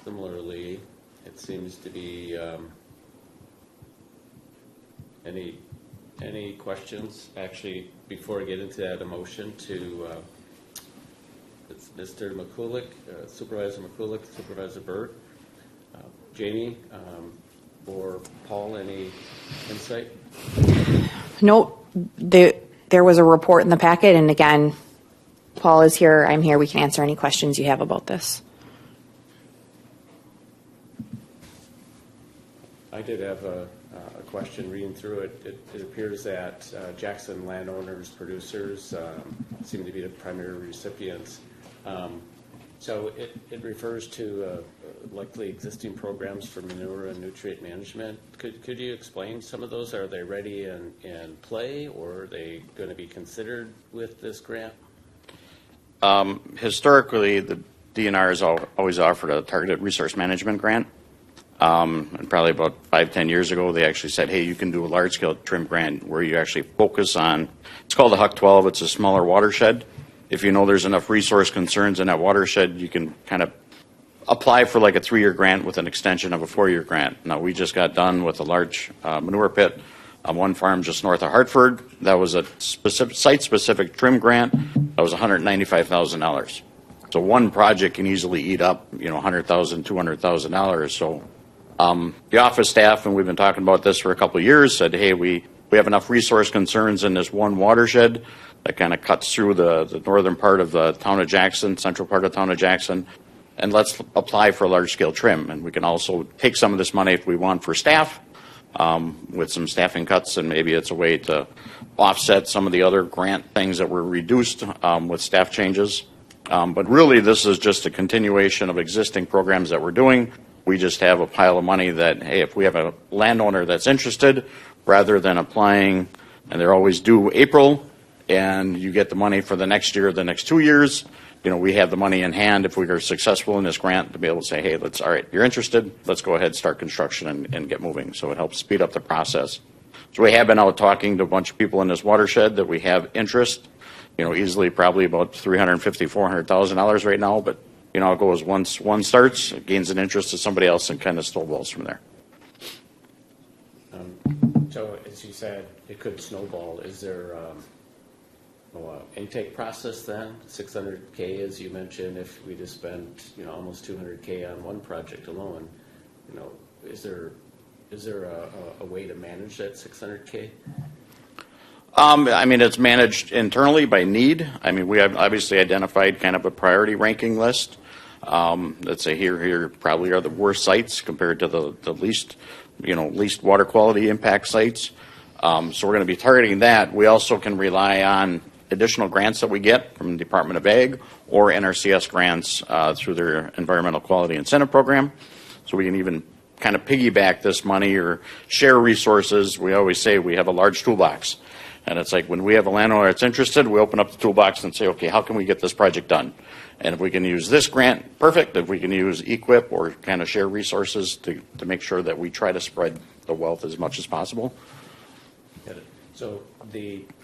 similarly, it seems to be any questions? Actually, before I get into that, a motion to it's Mr. McCulloch, Supervisor McCulloch, Supervisor Berg, Jamie, or Paul, any insight? Nope. There was a report in the packet, and again, Paul is here, I'm here, we can answer any questions you have about this. I did have a question reading through it. It appears that Jackson landowners, producers seem to be the primary recipients. So it refers to likely existing programs for manure and nutrient management. Could you explain some of those? Are they ready and play, or are they going to be considered with this grant? Historically, the DNR has always offered a targeted resource management grant. And probably about 5-10 years ago, they actually said, hey, you can do a large-scale trim grant where you actually focus on, it's called the Huck 12, it's a smaller watershed. If you know there's enough resource concerns in that watershed, you can kind of apply for like a 3-year grant with an extension of a 4-year grant. Now, we just got done with a large manure pit on one farm just north of Hartford. That was a site-specific trim grant. That was $195,000. So one project can easily eat up, $100,000, $200,000. So the office staff, and we've been talking about this for a couple of years, said, hey, we we have enough resource concerns in this one watershed that kind of cuts through the northern part of the town of Jackson, central part of town of Jackson, and let's apply for a large-scale trim. And we can also take some of this money if we want for staff, with some staffing cuts, and maybe it's a way to offset some of the other grant things that were reduced with staff changes. But really, this is just a continuation of existing programs that we're doing. We just have a pile of money that, hey, if we have a landowner that's interested, rather than applying, and they're always due April, and you get the money for the next year, the next 2 years, we have the money in hand if we are successful in this grant to be able to say, hey, all right, you're interested, let's go ahead, start construction and get moving. So it helps speed up the process. So we have been out talking to a bunch of people in this watershed that we have interest, easily probably about $350,000, $400,000 right now, but it goes once one starts, it gains an interest to somebody else and kind of snowballs from there. So as you said, it could snowball. Is there intake process then? 600K, as you mentioned, if we just spent almost 200K on one project alone, is there a way to manage that 600K? It's managed internally by need. We have obviously identified kind of a priority ranking list. Let's say here probably are the worst sites compared to the least water quality impact sites. So we're going to be targeting that. We also can rely on additional grants that we get from the Department of Ag or NRCS grants through their Environmental Quality Incentive Program. So we can even kind of piggyback this money or share resources. We always say we have a large toolbox. And it's like when we have a landowner that's interested, we open up the toolbox and say, okay, how can we get this project done? And if we can use this grant, perfect. If we can use EQIP or kind of share resources to make sure that we try to spread the wealth as much as possible. Got it. So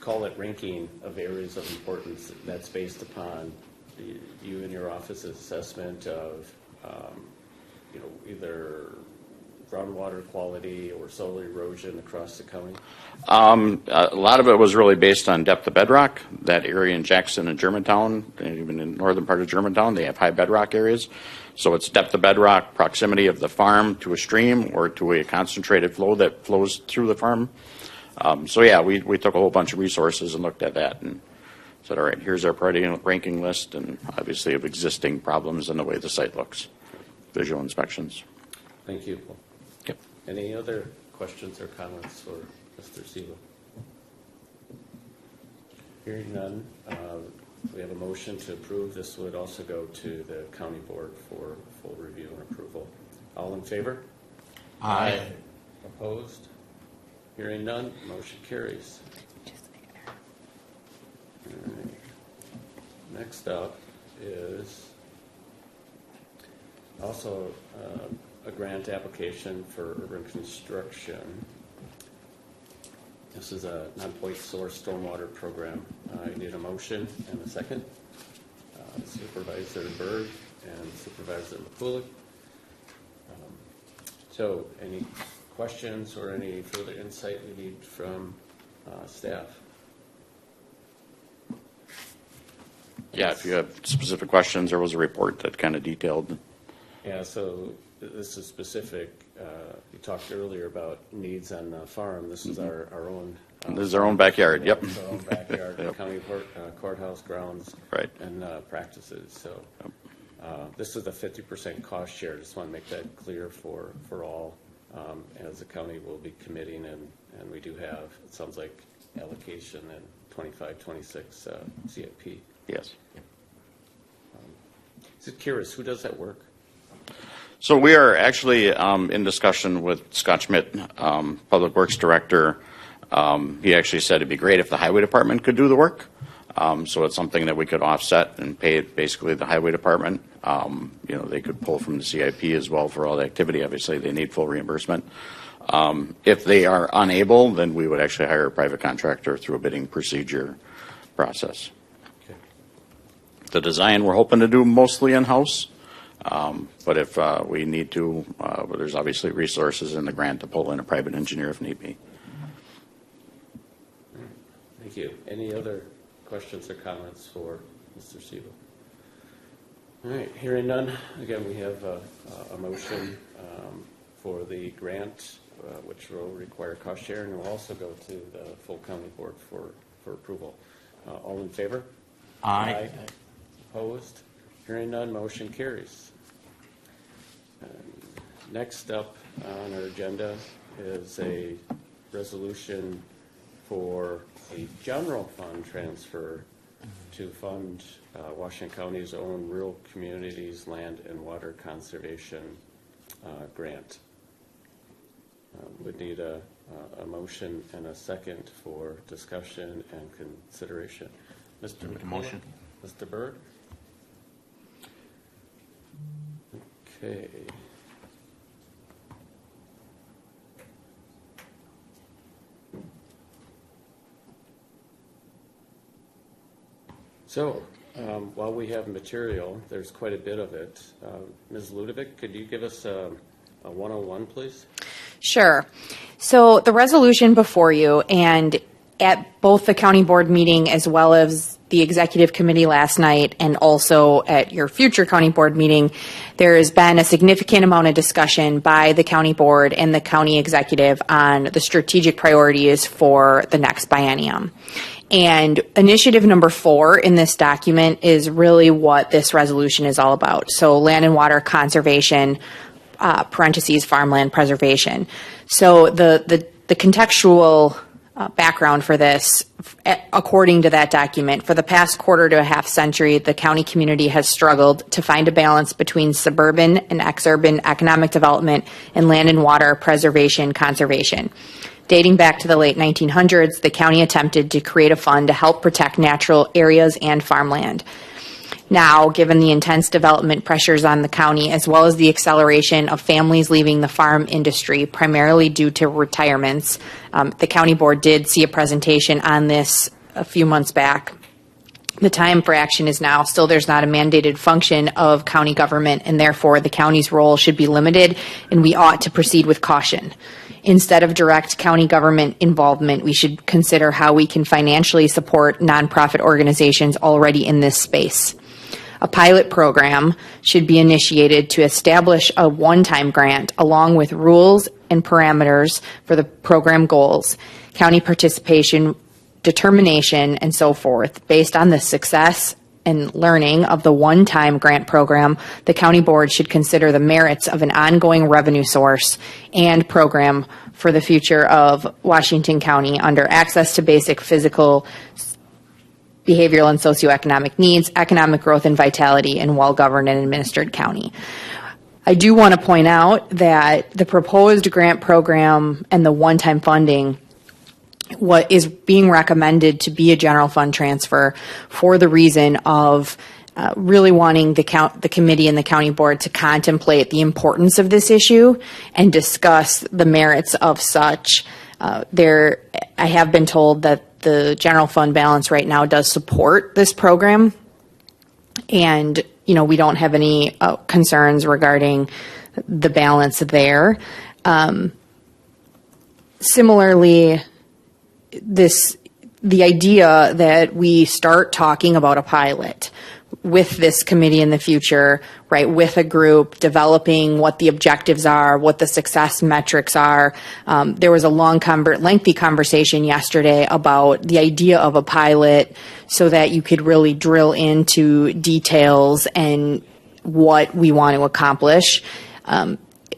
call it ranking of areas of importance, that's based upon you and your office's assessment of, either groundwater quality or soil erosion across the county? A lot of it was really based on depth of bedrock. That area in Jackson and Germantown, and even in northern part of Germantown, they have high bedrock areas. So it's depth of bedrock, proximity of the farm to a stream or to a concentrated flow that flows through the farm. We took a whole bunch of resources and looked at that and said, all right, here's our priority ranking list, and obviously of existing problems and the way the site looks. Visual inspections. Thank you. Yep. Any other questions or comments for Mr. Siebel? Hearing none, we have a motion to approve. This would also go to the county board for full review and approval. All in favor? Aye. Opposed? Hearing none, motion carries. All right. Next up is also a grant application for urban construction. This is a non-point source stormwater program. I need a motion and a second. Supervisor Berg and Supervisor McCulloch. So any questions or any further insight we need from staff? Yeah, if you have specific questions, there was a report that kind of detailed. Yeah, so this is specific. You talked earlier about needs on the farm. This is our own. This is our own backyard, yep. It's our own backyard, Yep. county courthouse grounds. Right. And practices. So this is a 50% cost share. Just want to make that clear for all, as the county will be committing, and we do have, it sounds like, allocation in 25-26 CIP. Yes. Just curious, who does that work? So we are actually in discussion with Scott Schmidt, Public Works Director. He actually said it'd be great if the Highway Department could do the work. So it's something that we could offset and pay basically the Highway Department. They could pull from the CIP as well for all the activity. Obviously, they need full reimbursement. If they are unable, then we would actually hire a private contractor through a bidding procedure process. Okay. The design we're hoping to do mostly in-house. But if we need to, there's obviously resources in the grant to pull in a private engineer if need be. Thank you. Any other questions or comments for Mr. Siebel? All right, hearing none. Again, we have a motion for the grant which will require cost sharing, and will also go to the full county board for approval. All in favor? Aye. Opposed? Hearing none, motion carries. Next up on our agenda is a resolution for a general fund transfer to fund Washington County's own rural communities land and water conservation grant. Would need a motion and a second for discussion and consideration. Mr. Make a McCullough? motion. Mr. Berg? Okay. So, while we have material, there's quite a bit of it. Ms. Ludovic, could you give us a 101, please? Sure. So the resolution before you, and at both the county board meeting as well as the executive committee last night, and also at your future county board meeting, there has been a significant amount of discussion by the county board and the county executive on the strategic priorities for the next biennium. And initiative number 4 in this document is really what this resolution is all about. So land and water conservation, parentheses, farmland preservation. So the contextual background for this, according to that document, for the past quarter to a half century, the county community has struggled to find a balance between suburban and exurban economic development and land and water preservation conservation. Dating back to the late 1900s, the county attempted to create a fund to help protect natural areas and farmland. Now, given the intense development pressures on the county, as well as the acceleration of families leaving the farm industry, primarily due to retirements, the county board did see a presentation on this a few months back. The time for action is now. Still, there's not a mandated function of county government, and therefore the county's role should be limited, and we ought to proceed with caution. Instead of direct county government involvement, we should consider how we can financially support nonprofit organizations already in this space. A pilot program should be initiated to establish a one-time grant along with rules and parameters for the program goals, county participation, determination, and so forth. Based on the success and learning of the one-time grant program, the county board should consider the merits of an ongoing revenue source and program for the future of Washington County under access to basic physical, behavioral, and socioeconomic needs, economic growth and vitality, and well-governed and administered county. I do want to point out that the proposed grant program and the one-time funding, what is being recommended to be a general fund transfer for the reason of really wanting the committee and the county board to contemplate the importance of this issue and discuss the merits of such. I have been told that the general fund balance right now does support this program, and we don't have any concerns regarding the balance there. Similarly, the idea that we start talking about a pilot with this committee in the future, right, with a group, developing what the objectives are, what the success metrics are. There was a lengthy conversation yesterday about the idea of a pilot so that you could really drill into details and what we want to accomplish.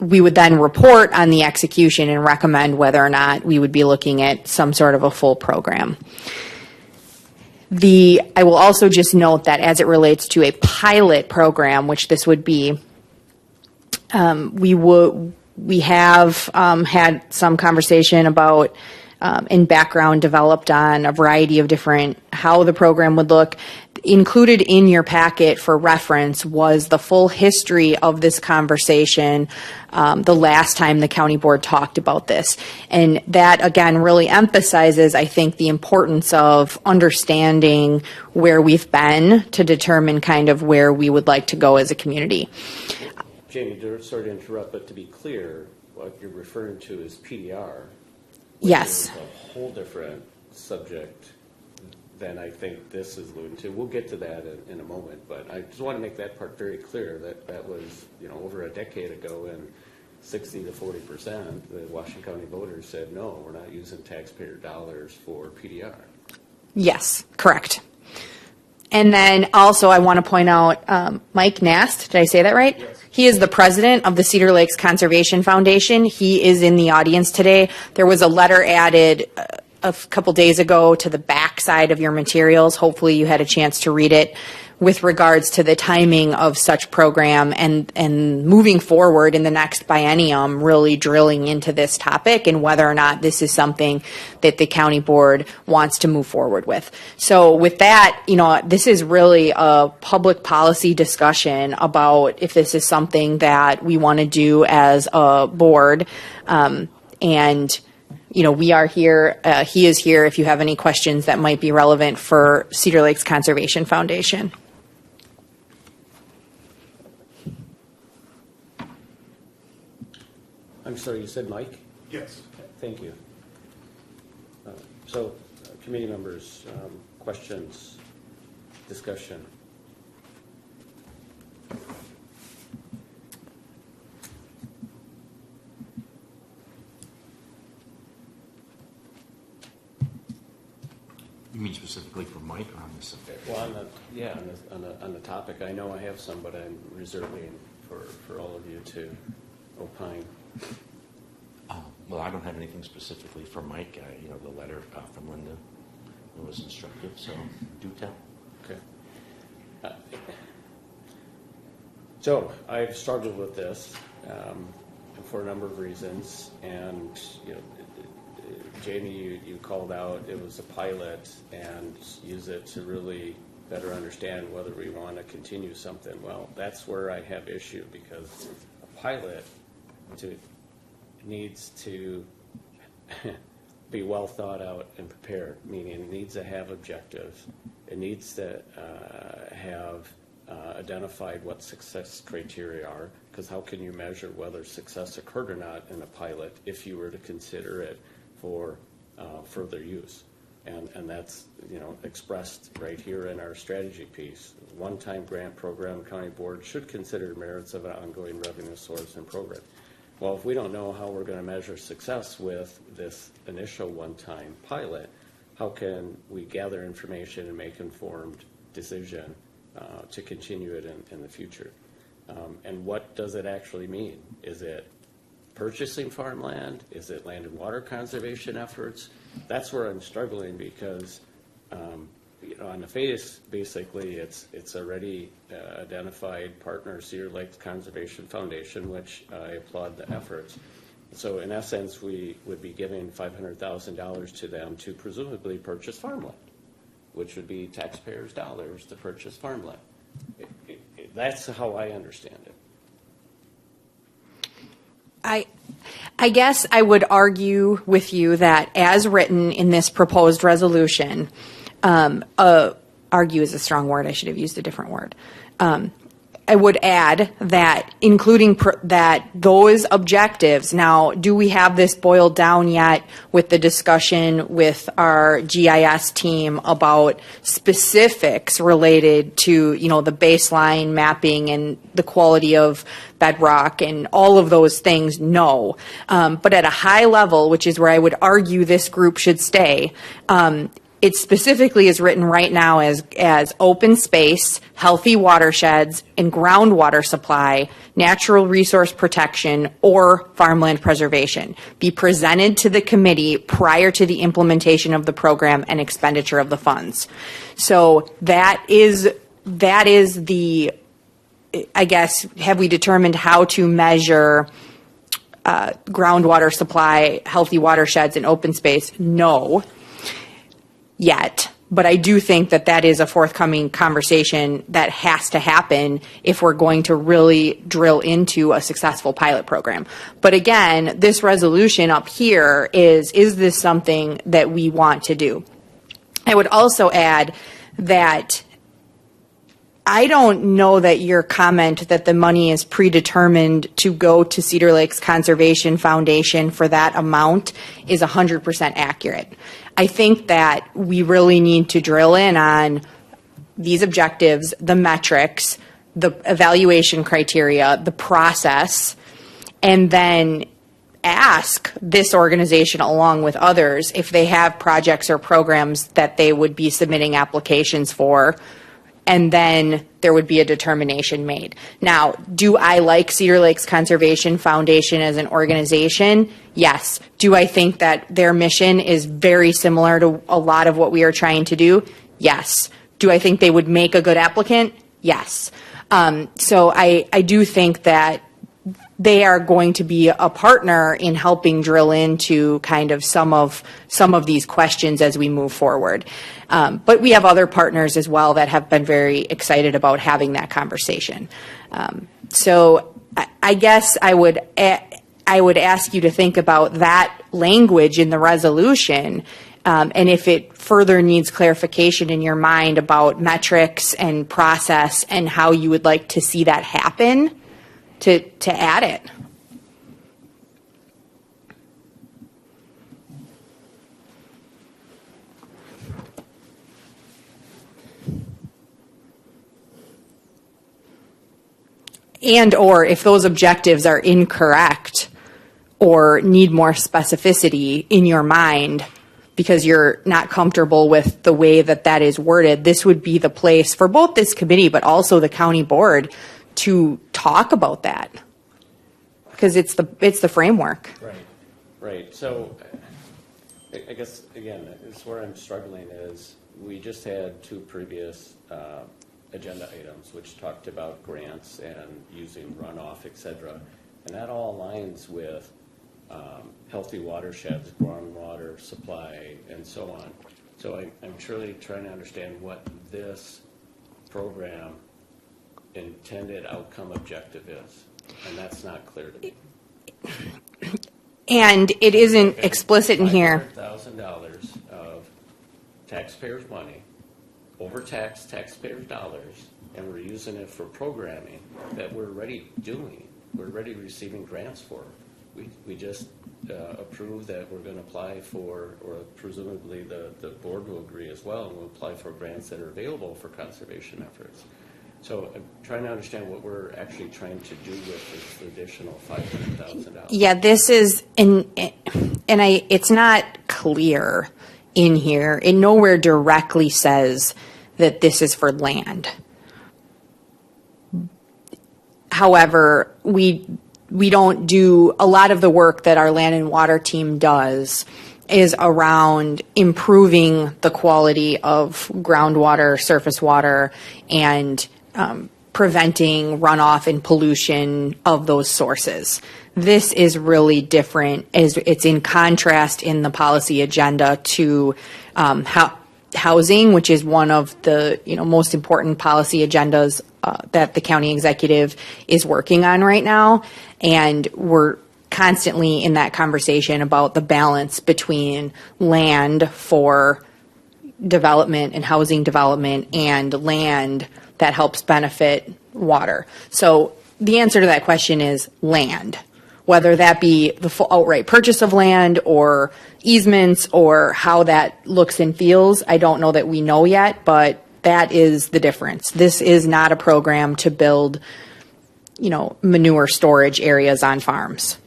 We would then report on the execution and recommend whether or not we would be looking at some sort of a full program. I will also just note that as it relates to a pilot program, which this would be, we have had some conversation about and background developed on a variety of different how the program would look. Included in your packet for reference was the full history of this conversation the last time the county board talked about this. And that, again, really emphasizes, I think, the importance of understanding where we've been to determine kind of where we would like to go as a community. Jamie, sorry to interrupt, but to be clear, what you're referring to is PDR. Yes. Which is a whole different subject than I think this is alluding to. We'll get to that in a moment, but I just want to make that part very clear that was over a decade ago, and 60 to 40%, the Washington County voters said, no, we're not using taxpayer dollars for PDR. Yes, correct. And then also I want to point out Mike Nast, did I say that right? Yes. He is the president of the Cedar Lakes Conservation Foundation. He is in the audience today. There was a letter added a couple days ago to the back side of your materials. Hopefully you had a chance to read it with regards to the timing of such program and moving forward in the next biennium, really drilling into this topic and whether or not this is something that the county board wants to move forward with. So with that, this is really a public policy discussion about if this is something that we want to do as a board. We are here, he is here if you have any questions that might be relevant for Cedar Lakes Conservation Foundation. I'm sorry, you said Mike? Yes. Thank you. Committee members, questions, discussion? You mean specifically for Mike or on this subject? Well, on the topic, I know I have some, but I'm reserving for all of you to opine. Well, I don't have anything specifically for Mike. The letter from Linda was instructive, so do tell. Okay. So I've struggled with this for a number of reasons, and Jamie, you called out it was a pilot and use it to really better understand whether we want to continue something. Well, that's where I have issue because a pilot needs to be well thought out and prepared, meaning it needs to have objectives. It needs to have identified what success criteria are, because how can you measure whether success occurred or not in a pilot if you were to consider it for further use? And that's expressed right here in our strategy piece. One-time grant program, county board should consider merits of an ongoing revenue source and program. Well, if we don't know how we're going to measure success with this initial one-time pilot, how can we gather information and make informed decision to continue it in the future? And what does it actually mean? Is it purchasing farmland? Is it land and water conservation efforts? That's where I'm struggling because on the face, basically, it's already identified partner Cedar Lakes Conservation Foundation, which I applaud the efforts. So in essence, we would be giving $500,000 to them to presumably purchase farmland, which would be taxpayers' dollars to purchase farmland. That's how I understand it. I guess I would argue with you that as written in this proposed resolution, argue is a strong word. I should have used a different word. I would add that including that those objectives. Now, do we have this boiled down yet with the discussion with our GIS team about specifics related to, the baseline mapping and the quality of bedrock and all of those things? No. But at a high level, which is where I would argue this group should stay, it specifically is written right now as open space, healthy watersheds, and groundwater supply, natural resource protection, or farmland preservation be presented to the committee prior to the implementation of the program and expenditure of the funds. So that is the, I guess, have we determined how to measure groundwater supply, healthy watersheds, and open space? No. Yet, but I do think that is a forthcoming conversation that has to happen if we're going to really drill into a successful pilot program. But again, this resolution up here is this something that we want to do? I would also add that I don't know that your comment that the money is predetermined to go to Cedar Lakes Conservation Foundation for that amount is 100% accurate. I think that we really need to drill in on these objectives, the metrics, the evaluation criteria, the process, and then ask this organization along with others if they have projects or programs that they would be submitting applications for, and then there would be a determination made. Now, do I like Cedar Lakes Conservation Foundation as an organization? Yes. Do I think that their mission is very similar to a lot of what we are trying to do? Yes. Do I think they would make a good applicant? Yes. So I do think that they are going to be a partner in helping drill into kind of some of these questions as we move forward. But we have other partners as well that have been very excited about having that conversation. So I guess I would ask you to think about that language in the resolution, and if it further needs clarification in your mind about metrics and process and how you would like to see that happen, to add it. And or if those objectives are incorrect or need more specificity in your mind because you're not comfortable with the way that that is worded, this would be the place for both this committee but also the county board to talk about that, because it's the framework. Right. So I guess, again, it's where I'm struggling is we just had two previous agenda items which talked about grants and using runoff, et cetera. And that all aligns with healthy watersheds, groundwater supply, and so on. So I'm truly trying to understand what this program intended outcome objective is, and that's not clear to me. And it isn't explicit in here. $500,000 of taxpayers' money, overtaxed taxpayers' dollars, and we're using it for programming that we're already doing. We're already receiving grants for. We just approved that we're going to apply for, or presumably the board will agree as well, and we'll apply for grants that are available for conservation efforts. So I'm trying to understand what we're actually trying to do with this additional $500,000. Yeah, this is, it's not clear in here. It nowhere directly says that this is for land. However, we don't do a lot of the work that our land and water team does is around improving the quality of groundwater, surface water, and preventing runoff and pollution of those sources. This is really different. It's in contrast in the policy agenda to housing, which is one of the most important policy agendas that the county executive is working on right now, and we're constantly in that conversation about the balance between land for development and housing development and land that helps benefit water. So the answer to that question is land, whether that be the full outright purchase of land or easements or how that looks and feels. I don't know that we know yet, but that is the difference. This is not a program to build, manure storage areas on farms.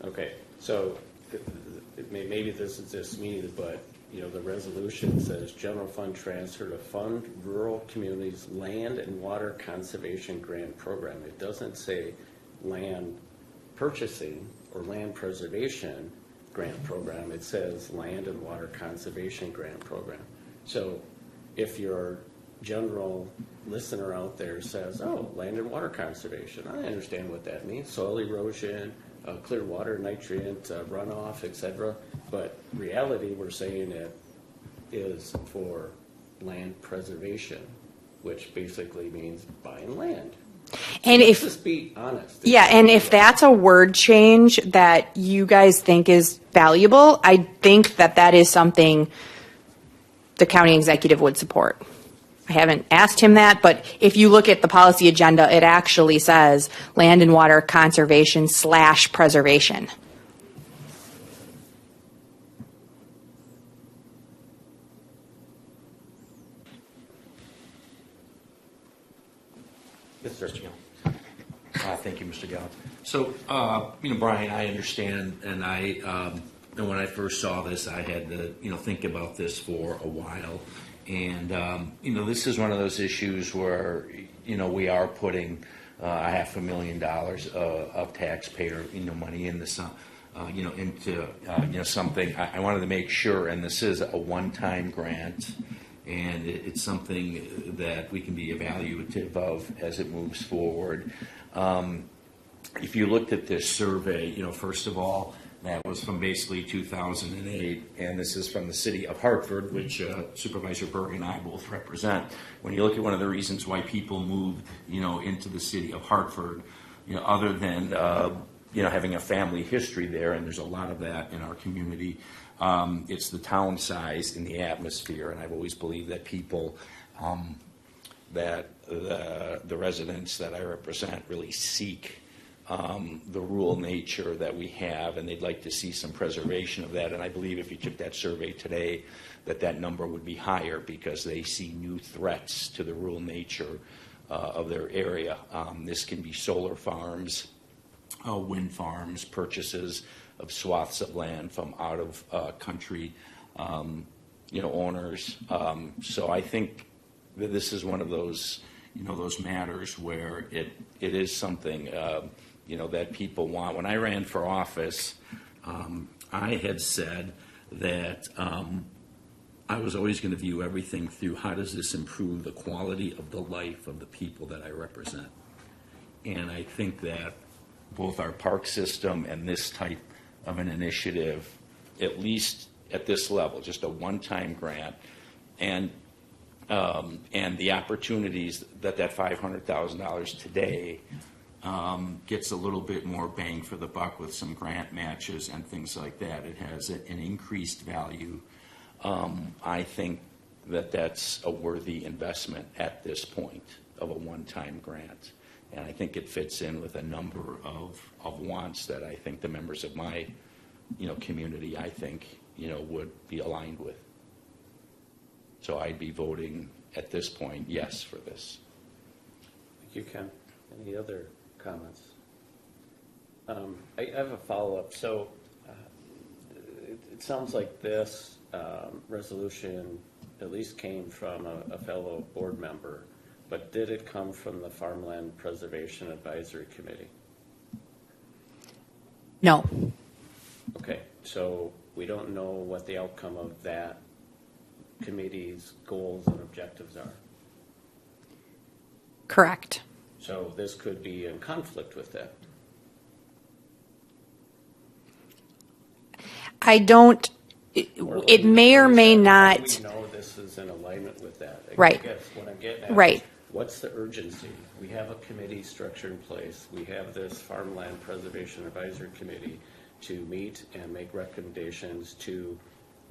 Okay, so maybe this is just me, but the resolution says general fund transfer to fund rural communities land and water conservation grant program. It doesn't say land purchasing or land preservation grant program. It says land and water conservation grant program. So if your general listener out there says, oh, land and water conservation, I understand what that means, soil erosion, clear water, nutrient runoff, etc. But reality, we're saying it is for land preservation, which basically means buying land. And Let's just be honest. Yeah, and if that's a word change that you guys think is valuable, I think that is something the county executive would support. I haven't asked him that, but if you look at the policy agenda, it actually says land and water conservation / preservation. Mr. Gill. Thank you, Mr. Gallup. So, Brian, I understand, and and when I first saw this, I had to, think about this for a while. And, this is one of those issues where, we are putting $500,000 of taxpayer, money into some, into something. I wanted to make sure, and this is a one-time grant, and it's something that we can be evaluative of as it moves forward. If you looked at this survey, first of all, that was from basically 2008, and this is from the city of Hartford, which Supervisor Berg and I both represent. When you look at one of the reasons why people moved, into the city of Hartford, other than having a family history there, and there's a lot of that in our community, it's the town size and the atmosphere, and I've always believed that people, that the residents that I represent really seek the rural nature that we have, and they'd like to see some preservation of that. And I believe if you took that survey today, that number would be higher because they see new threats to the rural nature of their area. This can be solar farms, wind farms, purchases of swaths of land from out of country, owners. So I think that this is one of those, those matters where it is something, that people want. When I ran for office, I had said that I was always going to view everything through how does this improve the quality of the life of the people that I represent. And I think that both our park system and this type of an initiative, at least at this level, just a one-time grant, and the opportunities that $500,000 today gets a little bit more bang for the buck with some grant matches and things like that. It has an increased value. I think that that's a worthy investment at this point of a one-time grant. And I think it fits in with a number of wants that I think the members of my, community, I think, would be aligned with. So I'd be voting at this point yes for this. Thank you, Ken. Any other comments? I have a follow-up. So it sounds like this resolution at least came from a fellow board member, but did it come from the Farmland Preservation Advisory Committee? No. Okay, so we don't know what the outcome of that committee's goals and objectives are. Correct. So this could be in conflict with that. I don't, it may or may not. We know this is in alignment with that. Right. I guess what I'm getting at Right. is, what's the urgency? We have a committee structure in place. We have this Farmland Preservation Advisory Committee to meet and make recommendations to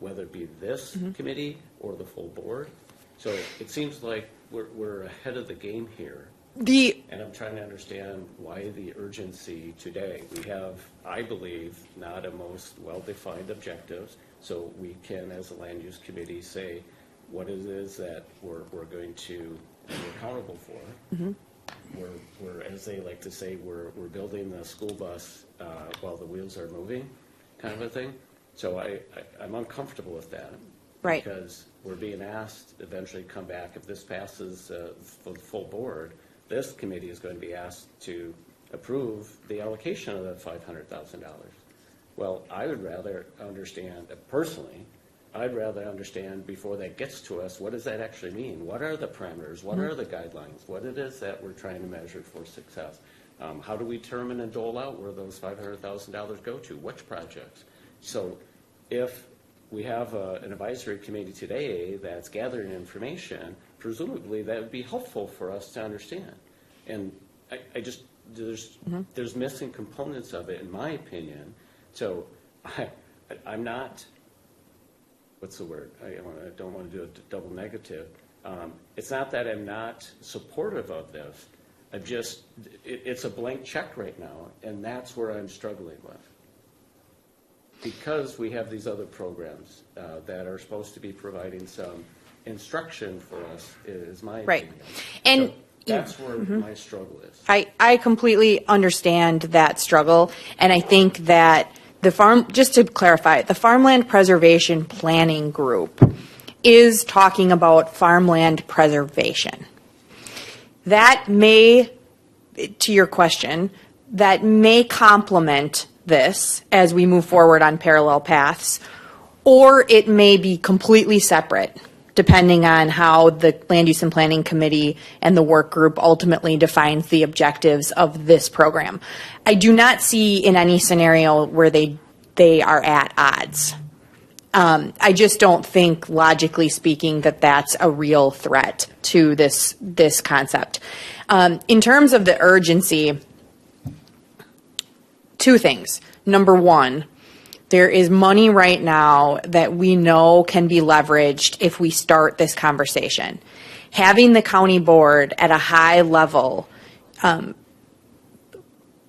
whether it be this committee or the full board. So it seems like we're ahead of the game here. And I'm trying to understand why the urgency today. We have, I believe, not a most well-defined objectives, so we can, as a land use committee, say what it is that we're going to be accountable for. We're, as they like to say, we're building the school bus while the wheels are moving, kind of a thing. So I'm uncomfortable with that. Right. Because we're being asked to eventually come back, if this passes for the full board, this committee is going to be asked to approve the allocation of that $500,000. Well, I would rather understand, personally, I'd rather understand before that gets to us, what does that actually mean? What are the parameters? What are the guidelines? What it is that we're trying to measure for success? How do we determine and dole out where those $500,000 go to? Which projects? So if we have an advisory committee today that's gathering information, presumably that would be helpful for us to understand. And I just, there's missing components of it, in my opinion. So I'm not, what's the word? I don't want to do a double negative. It's not that I'm not supportive of this. I'm just, it's a blank check right now, and that's where I'm struggling with. Because we have these other programs that are supposed to be providing some instruction for us, is my Right. opinion. And, That's where my struggle is. I completely understand that struggle, and I think that just to clarify, the Farmland Preservation Planning Group is talking about farmland preservation. That may, to your question, that may complement this as we move forward on parallel paths, or it may be completely separate, depending on how the Land Use and Planning Committee and the work group ultimately defines the objectives of this program. I do not see in any scenario where they are at odds. I just don't think, logically speaking, that that's a real threat to this concept. In terms of the urgency, two things. Number one, there is money right now that we know can be leveraged if we start this conversation. Having the county board at a high level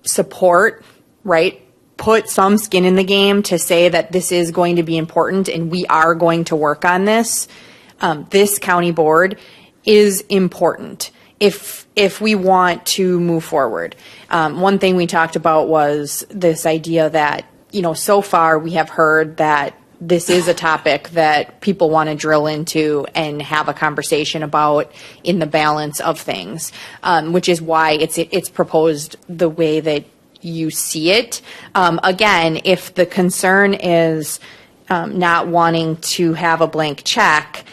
support, right, put some skin in the game to say that this is going to be important and we are going to work on this, this county board is important if we want to move forward. One thing we talked about was this idea that, so far we have heard that this is a topic that people want to drill into and have a conversation about in the balance of things, which is why it's proposed the way that you see it. Again, if the concern is not wanting to have a blank check,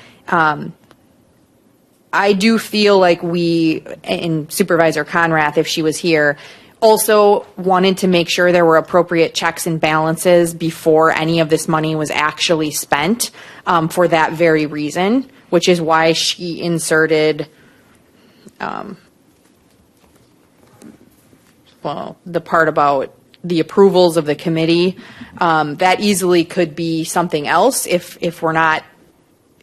I do feel like we, and Supervisor Conrath, if she was here, also wanted to make sure there were appropriate checks and balances before any of this money was actually spent, for that very reason, which is why she inserted the part about the approvals of the committee. That easily could be something else if we're not,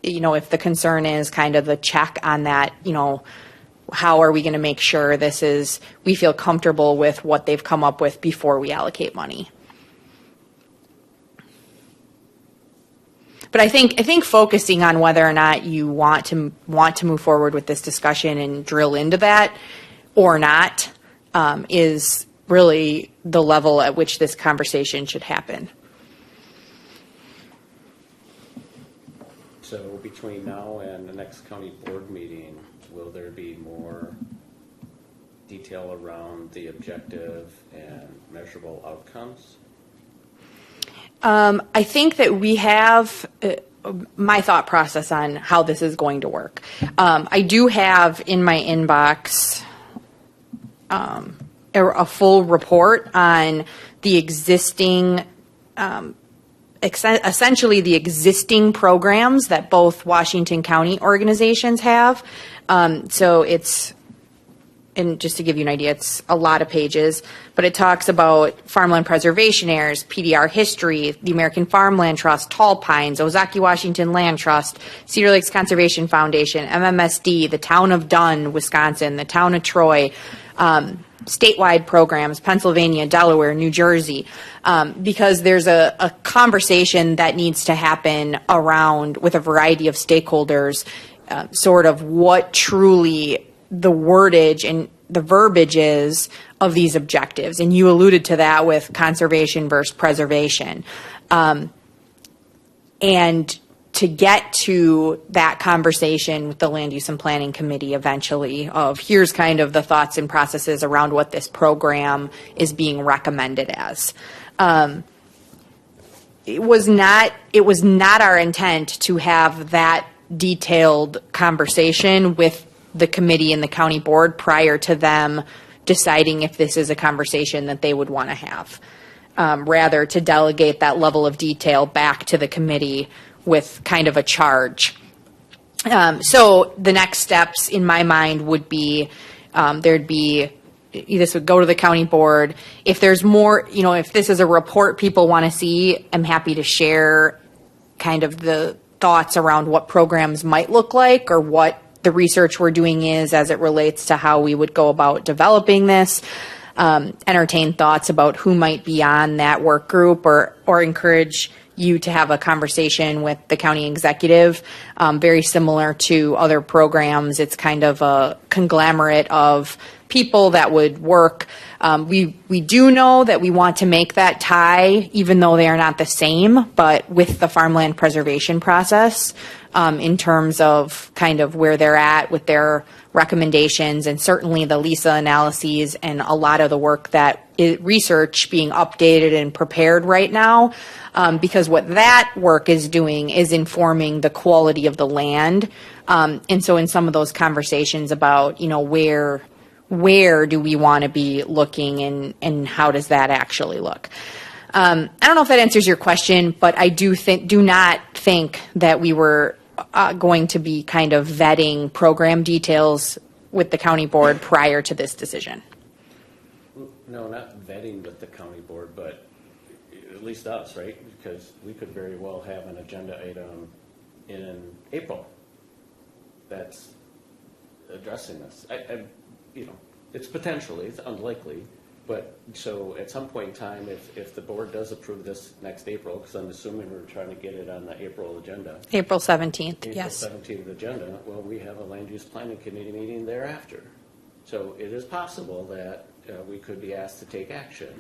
if the concern is kind of the check on that, how are we going to make sure we feel comfortable with what they've come up with before we allocate money. But I think focusing on whether or not you want to move forward with this discussion and drill into that or not is really the level at which this conversation should happen. So between now and the next county board meeting, will there be more detail around the objective and measurable outcomes? I think that we have my thought process on how this is going to work. I do have in my inbox a full report on the existing, essentially the existing programs that both Washington County organizations have. So and just to give you an idea, it's a lot of pages, but it talks about farmland preservation areas, PDR history, the American Farmland Trust, Tall Pines, Ozaukee Washington Land Trust, Cedar Lakes Conservation Foundation, MMSD, the town of Dunn, Wisconsin, the town of Troy, statewide programs, Pennsylvania, Delaware, New Jersey, because there's a conversation that needs to happen around with a variety of stakeholders, sort of what truly the wordage and the verbiage is of these objectives. And you alluded to that with conservation versus preservation. And to get to that conversation with the Land Use and Planning Committee eventually of here's kind of the thoughts and processes around what this program is being recommended as. It was not our intent to have that detailed conversation with the committee and the county board prior to them deciding if this is a conversation that they would want to have. Rather, to delegate that level of detail back to the committee with kind of a charge. So the next steps in my mind would be this would go to the county board. If there's more, if this is a report people want to see, I'm happy to share kind of the thoughts around what programs might look like or what the research we're doing is as it relates to how we would go about developing this. Entertain thoughts about who might be on that work group or encourage you to have a conversation with the county executive, very similar to other programs. It's kind of a conglomerate of people that would work. We do know that we want to make that tie, even though they are not the same, but with the farmland preservation process, in terms of kind of where they're at with their recommendations, and certainly the LISA analyses and a lot of the work that research being updated and prepared right now, because what that work is doing is informing the quality of the land. And so in some of those conversations about, where do we want to be looking, and how does that actually look? I don't know if that answers your question, but I do not think that we were going to be kind of vetting program details with the county board prior to this decision. No, not vetting with the county board, but at least us, right? Because we could very well have an agenda item in April that's addressing this. It's potentially, it's unlikely, but so at some point in time, if the board does approve this next April, because I'm assuming we're trying to get it on the April agenda. April 17th, yes. April 17th agenda, well, we have a land use planning committee meeting thereafter. So it is possible that we could be asked to take action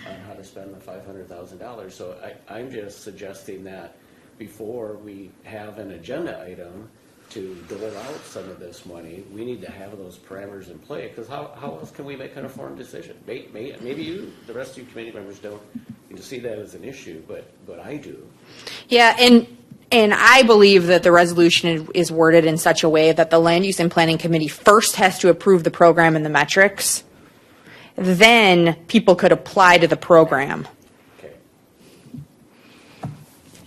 on how to spend the $500,000. So I'm just suggesting that before we have an agenda item to dole out some of this money, we need to have those parameters in play, because how else can we make an informed decision? Maybe you, the rest of you committee members don't see that as an issue, but I do. Yeah, and I believe that the resolution is worded in such a way that the Land Use and Planning Committee first has to approve the program and the metrics. Then people could apply to the program. Okay.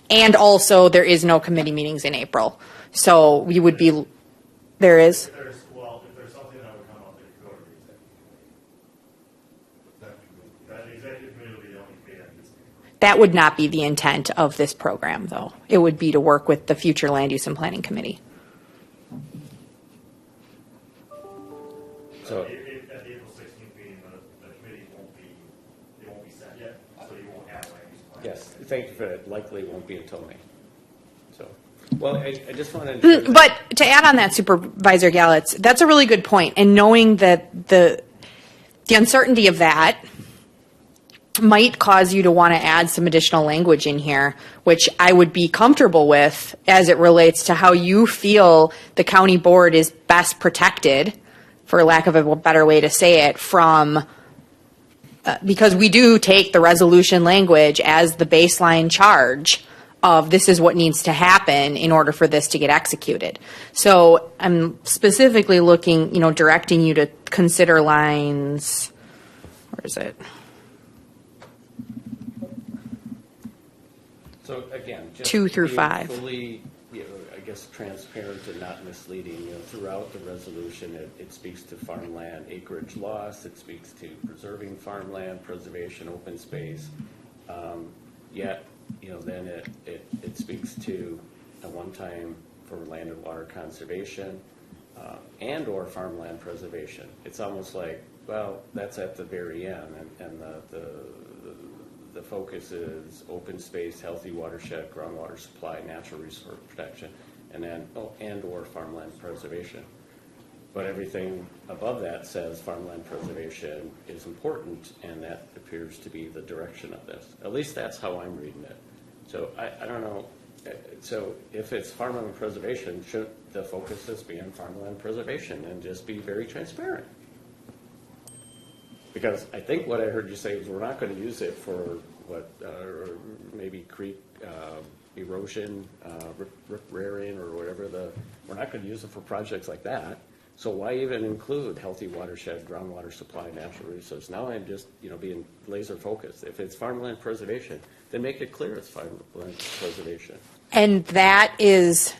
And also, there is no committee meetings in April. So we would be, there is? If there's something that would come up, it could go to the executive committee. That executive committee will be the only committee that gets. That would not be the intent of this program, though. It would be to work with the future Land Use and Planning Committee. So At the April 16th meeting, the committee won't be set yet, so you won't have land use plan. yes, thank you for that. Likely won't be until May. So, well, I just wanted to. But to add on that, Supervisor Gallitz, that's a really good point. And knowing that the uncertainty of that might cause you to want to add some additional language in here, which I would be comfortable with as it relates to how you feel the county board is best protected, for lack of a better way to say it, from because we do take the resolution language as the baseline charge of this is what needs to happen in order for this to get executed. So I'm specifically looking, directing you to consider lines, where is it? So again, just 2 through being 5. fully, I guess, transparent and not misleading. Throughout the resolution, it speaks to farmland acreage loss. It speaks to preserving farmland, preservation, open space. Yet, then it speaks to a one-time for land and water conservation and or farmland preservation. It's almost like, well, that's at the very end, and the focus is open space, healthy watershed, groundwater supply, natural resource protection, and then and or farmland preservation. But everything above that says farmland preservation is important, and that appears to be the direction of this. At least that's how I'm reading it. So I don't know. So if it's farmland preservation, should the focus just be on farmland preservation and just be very transparent? Because I think what I heard you say is we're not going to use it for maybe creek erosion, riparian, or whatever we're not going to use it for projects like that. So why even include healthy watershed, groundwater supply, natural resource? Now I'm just, being laser focused. If it's farmland preservation, then make it clear it's farmland preservation. And that is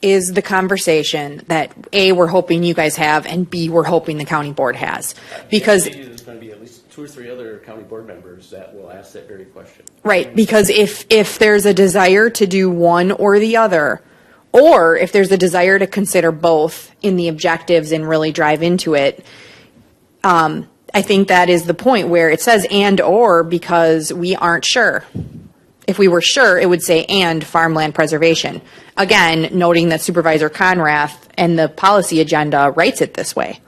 the conversation that A, we're hoping you guys have, and B, we're hoping the county board has. Because there's going to be at least 2 or 3 other county board members that will ask that very question. Right, because if there's a desire to do one or the other, or if there's a desire to consider both in the objectives and really drive into it, I think that is the point where it says and or, because we aren't sure. If we were sure, it would say and farmland preservation. Again, noting that Supervisor Conrath and the policy agenda writes it this way.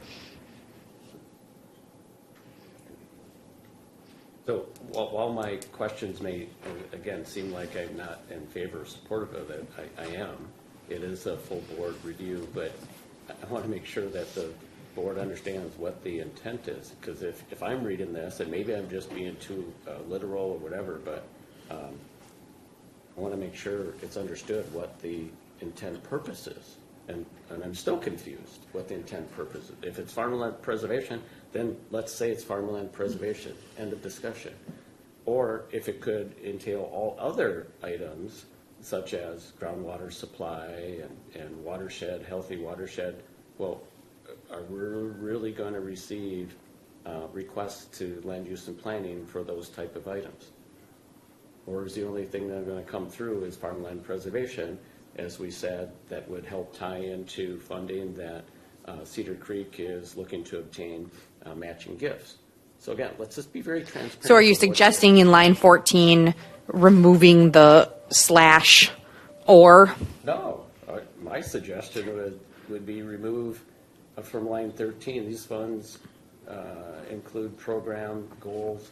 So while my questions may, again, seem like I'm not in favor or supportive of it, I am. It is a full board review, but I want to make sure that the board understands what the intent is. Because if I'm reading this, and maybe I'm just being too literal or whatever, but I want to make sure it's understood what the intent purpose is. And I'm still confused what the intent purpose is. If it's farmland preservation, then let's say it's farmland preservation, end of discussion. Or if it could entail all other items, such as groundwater supply and watershed, healthy watershed, well, are we really going to receive requests to land use and planning for those type of items? Or is the only thing that are going to come through is farmland preservation, as we said, that would help tie into funding that Cedar Creek is looking to obtain matching gifts. So again, let's just be very transparent. So are you suggesting in line 14 removing the slash or? No, my suggestion would be remove from line 13, these funds include program goals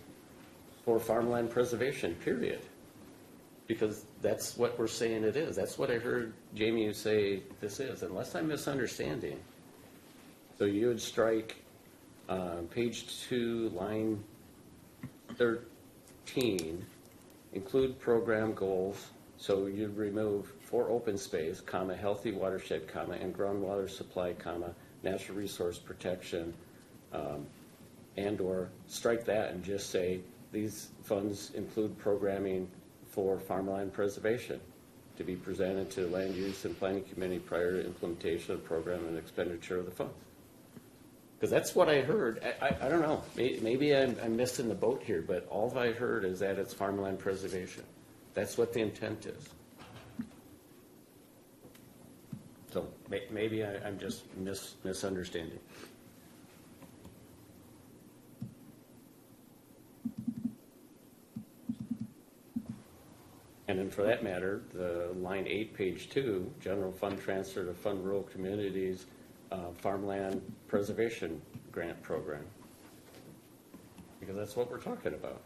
for farmland preservation, period. Because that's what we're saying it is. That's what I heard Jamie you say this is, unless I'm misunderstanding. So you would strike page 2, line 13, include program goals. So you'd remove for open space, comma, healthy watershed, comma, and groundwater supply, comma, natural resource protection, and or strike that and just say these funds include programming for farmland preservation to be presented to the land use and planning committee prior to implementation of the program and expenditure of the funds. Because that's what I heard. I don't know. Maybe I'm missing the boat here, but all I heard is that it's farmland preservation. That's what the intent is. So maybe I'm just misunderstanding. And then for that matter, the line 8, page 2, general fund transfer to fund rural communities, farmland preservation grant program. Because that's what we're talking about.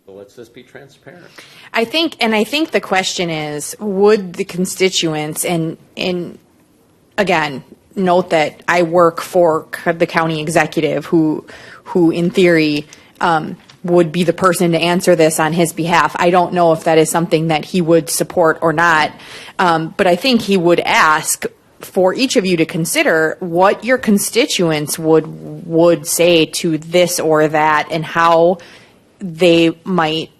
So let's just be transparent. I think the question is, would the constituents, and again, note that I work for the county executive who in theory, would be the person to answer this on his behalf. I don't know if that is something that he would support or not, but I think he would ask for each of you to consider what your constituents would say to this or that and how they might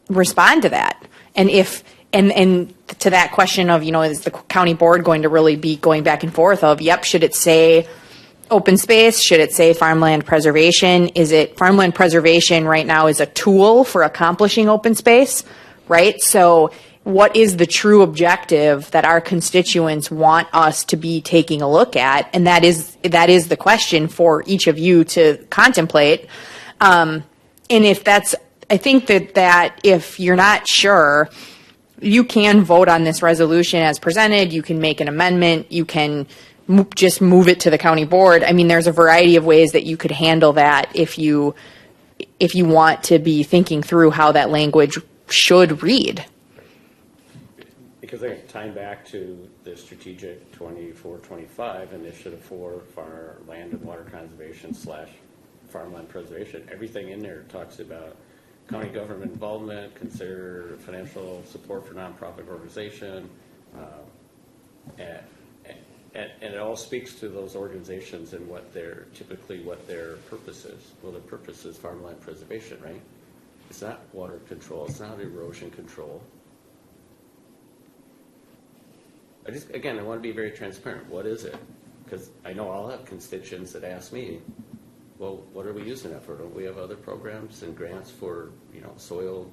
respond to that. And if and to that question of, is the county board going to really be going back and forth of, yep, should it say open space? Should it say farmland preservation? Is it farmland preservation right now is a tool for accomplishing open space, right? So what is the true objective that our constituents want us to be taking a look at? And that is the question for each of you to contemplate. And if that's, I think that if you're not sure, you can vote on this resolution as presented. You can make an amendment. You can just move it to the county board. I mean, there's a variety of ways that you could handle that if you want to be thinking through how that language should read. Because they're tying back to the strategic 24-25 initiative for land and water conservation / farmland preservation. Everything in there talks about county government involvement, consider financial support for nonprofit organization, and it all speaks to those organizations and what their purpose is. Well, their purpose is farmland preservation, right? It's not water control. It's not erosion control. I want to be very transparent. What is it? Because I know I'll have constituents that ask me, well, what are we using that for? Don't we have other programs and grants for, soil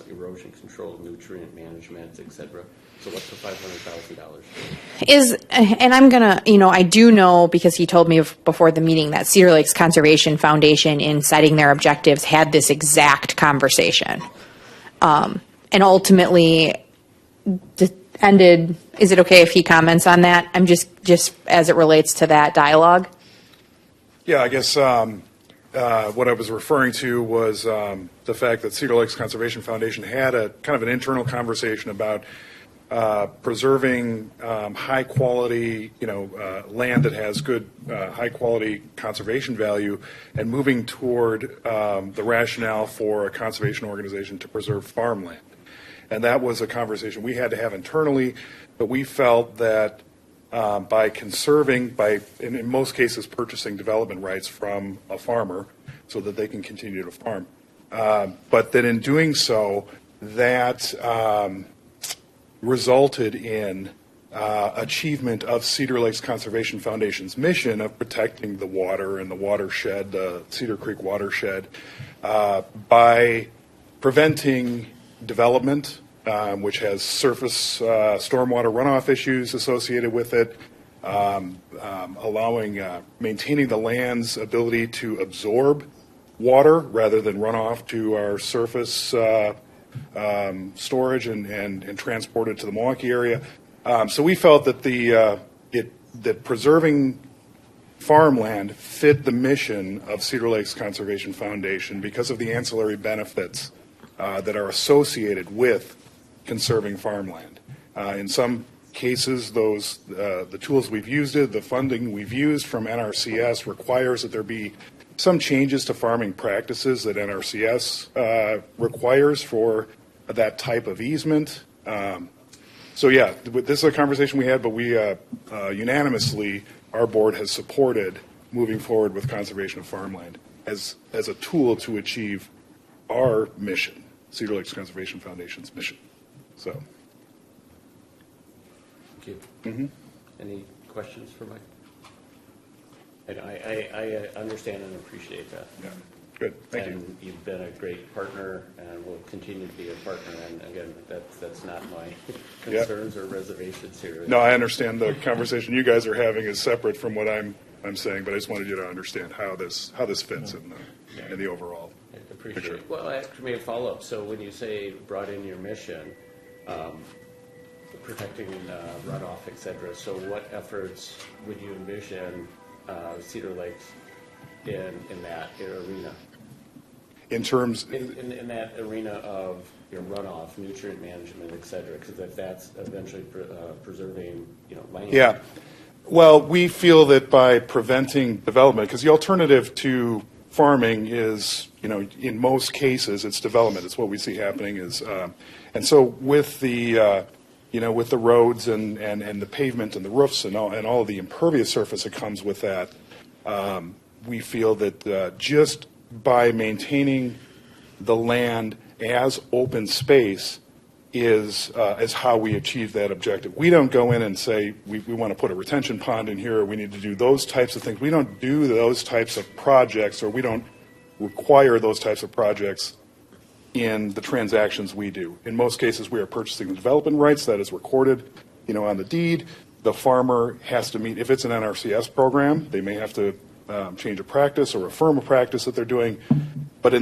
erosion control, nutrient management, et cetera? So what's the $500,000? And I'm gonna, I do know because he told me before the meeting that Cedar Lakes Conservation Foundation, in setting their objectives, had this exact conversation, and ultimately ended. Is it okay if he comments on that? I'm just as it relates to that dialogue. Yeah, I guess what I was referring to was the fact that Cedar Lakes Conservation Foundation had a kind of an internal conversation about preserving high quality, land that has good high quality conservation value, and moving toward the rationale for a conservation organization to preserve farmland. And that was a conversation we had to have internally, but we felt that by conserving, in most cases, purchasing development rights from a farmer so that they can continue to farm. But that in doing so, that resulted in achievement of Cedar Lakes Conservation Foundation's mission of protecting the water and the watershed, the Cedar Creek watershed, by preventing development, which has surface stormwater runoff issues associated with it, maintaining the land's ability to absorb water rather than run off to our surface storage and transport it to the Milwaukee area. So we felt that that preserving farmland fit the mission of Cedar Lakes Conservation Foundation because of the ancillary benefits that are associated with conserving farmland. In some cases, the tools we've used, the funding we've used from NRCS requires that there be some changes to farming practices that NRCS requires for that type of easement. So yeah, this is a conversation we had, but we unanimously, our board has supported moving forward with conservation of farmland as a tool to achieve our mission, Cedar Lakes Conservation Foundation's mission. So. Thank you. Mm-hmm. Any questions for Mike? And I understand and appreciate that. Yeah. Good. Thank you. And you've been a great partner and will continue to be a partner. And again, that's not my concerns or reservations here. No, I understand the conversation you guys are having is separate from what I'm saying, but I just wanted you to understand how this fits in the overall. I appreciate it. Well, I actually made a follow-up. So when you say brought in your mission, protecting runoff, et cetera, so what efforts would you envision Cedar Lakes in that arena? In terms in that arena of runoff, nutrient management, et cetera, because if that's eventually preserving land. Yeah. Well, we feel that by preventing development, because the alternative to farming is, in most cases, it's development. It's what we see happening is, and so with the, with the roads and the pavement and the roofs and all of the impervious surface that comes with that, we feel that just by maintaining the land as open space is how we achieve that objective. We don't go in and say we want to put a retention pond in here, or we need to do those types of things. We don't do those types of projects, or we don't require those types of projects in the transactions we do. In most cases, we are purchasing the development rights that is recorded, on the deed. The farmer has to meet, if it's an NRCS program, they may have to change a practice or affirm a practice that they're doing. But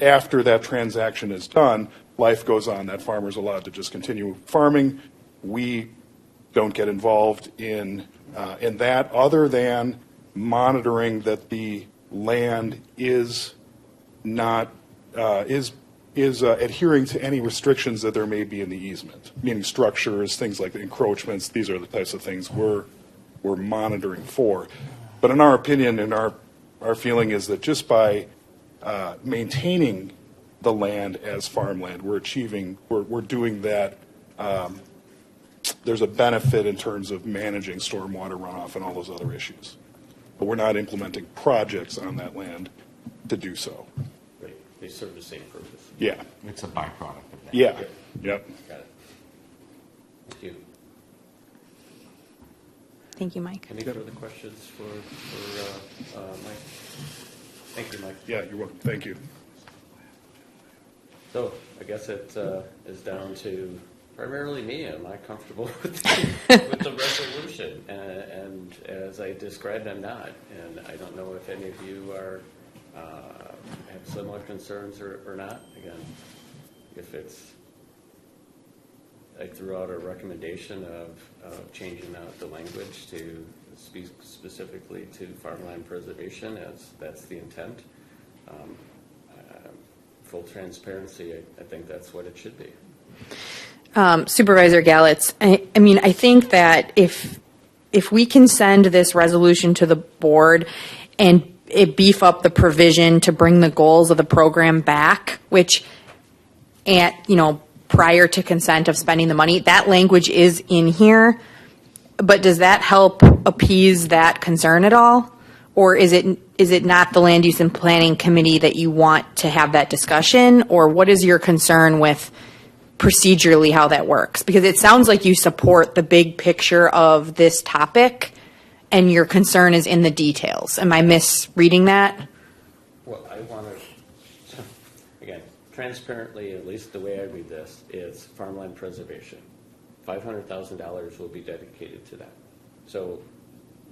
after that transaction is done, life goes on. That farmer is allowed to just continue farming. We don't get involved in that, other than monitoring that the land is not adhering to any restrictions that there may be in the easement, meaning structures, things like encroachments. These are the types of things we're monitoring for. But in our opinion, and our feeling is that just by maintaining the land as farmland, we're doing that. There's a benefit in terms of managing stormwater runoff and all those other issues. But we're not implementing projects on that land to do so. Right. They serve the same purpose. Yeah. It's a byproduct of that. Yeah. Yep. Got it. Thank you. Thank you, Mike. Any further questions for Mike? Thank you, Mike. Yeah, you're welcome. Thank you. So I guess it is down to primarily me. Am I comfortable with the resolution? And as I described, I'm not. And I don't know if any of you are have similar concerns or not. Again, if it's, I threw out a recommendation of changing out the language to speak specifically to farmland preservation, as that's the intent. Full transparency, I think that's what it should be. Supervisor Gallitz, I mean, I think that if we can send this resolution to the board and it beef up the provision to bring the goals of the program back, which, prior to consent of spending the money, that language is in here, but does that help appease that concern at all? Or is it not the Land Use and Planning Committee that you want to have that discussion? Or what is your concern with procedurally how that works? Because it sounds like you support the big picture of this topic and your concern is in the details. Am I misreading that? Well, I want to, again, transparently, at least the way I read this, is farmland preservation. $500,000 will be dedicated to that. So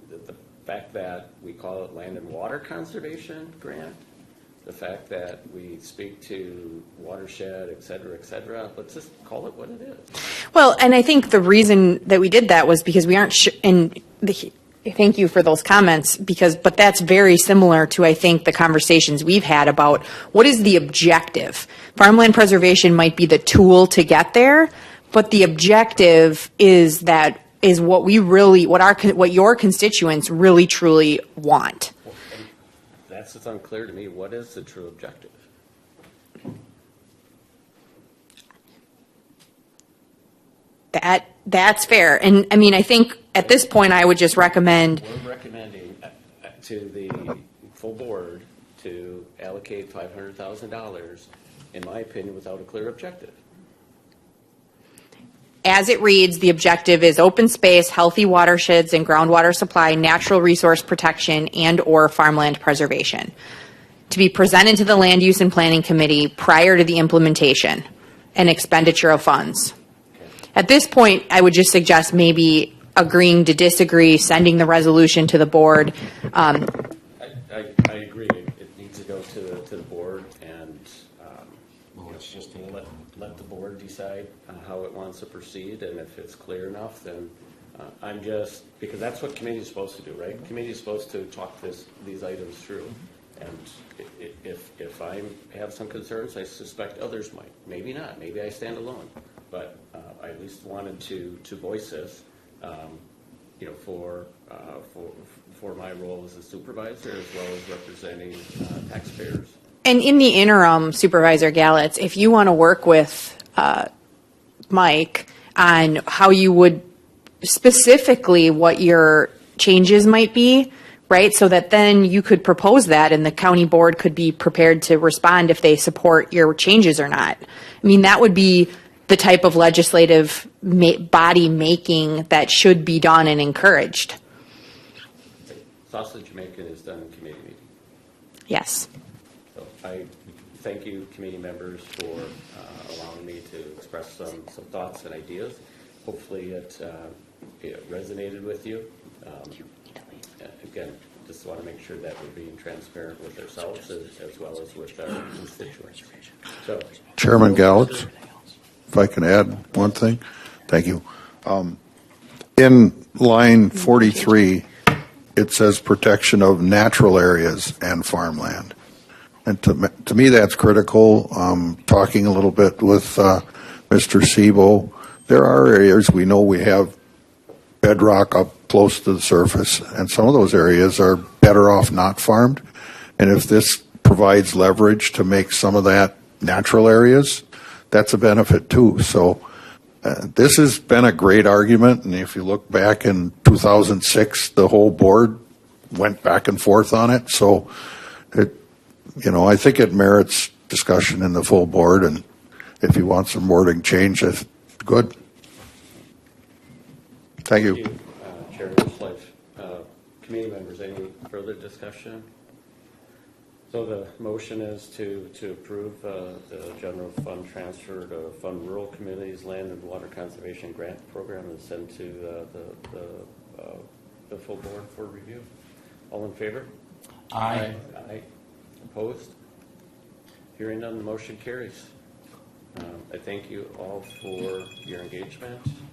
the fact that we call it land and water conservation grant, the fact that we speak to watershed, et cetera, let's just call it what it is. Well, and I think the reason that we did that was because we aren't sure, thank you for those comments, but that's very similar to, I think, the conversations we've had about what is the objective. Farmland preservation might be the tool to get there, but the objective is what your constituents really truly want. That's what's unclear to me. What is the true objective? That's fair. And I mean, I think at this point I would just recommend. We're recommending to the full board to allocate $500,000, in my opinion, without a clear objective. As it reads, the objective is open space, healthy watersheds and groundwater supply, natural resource protection, and or farmland preservation. To be presented to the Land Use and Planning Committee prior to the implementation and expenditure of funds. At this point, I would just suggest maybe agreeing to disagree, sending the resolution to the board. I agree. It needs to go to the board, and it's just let the board decide how it wants to proceed, and if it's clear enough, then I'm just, because that's what committee is supposed to do, right? Committee is supposed to talk these items through, and if I have some concerns, I suspect others might. Maybe not. Maybe I stand alone, but I at least wanted to voice this, for my role as a supervisor, as well as representing taxpayers. And in the interim, Supervisor Gallitz, if you want to work with Mike on how you would specifically what your changes might be, right? So that then you could propose that and the county board could be prepared to respond if they support your changes or not. I mean, that would be the type of legislative body making that should be done and encouraged. Sausage making is done in committee meeting. Yes. So I thank you, committee members, for allowing me to express some thoughts and ideas. Hopefully it resonated with you. Again, just want to make sure that we're being transparent with ourselves as well as with our constituents. So, Chairman Gallitz, if I can add one thing. Thank you. In line 43, it says protection of natural areas and farmland. And to me, that's critical. Talking a little bit with Mr. Sebo, there are areas we know we have bedrock up close to the surface, and some of those areas are better off not farmed. And if this provides leverage to make some of that natural areas, that's a benefit too. So this has been a great argument, and if you look back in 2006, the whole board went back and forth on it. So I think it merits discussion in the full board, and if you want some wording change, that's good. Thank you. Chairman Schleif. Committee members, any further discussion? So the motion is to approve the general fund transfer to fund rural communities, land and water conservation grant program and send to the full board for review. All in favor? Aye. Aye. Opposed? Hearing none, the motion carries. I thank you all for your engagement.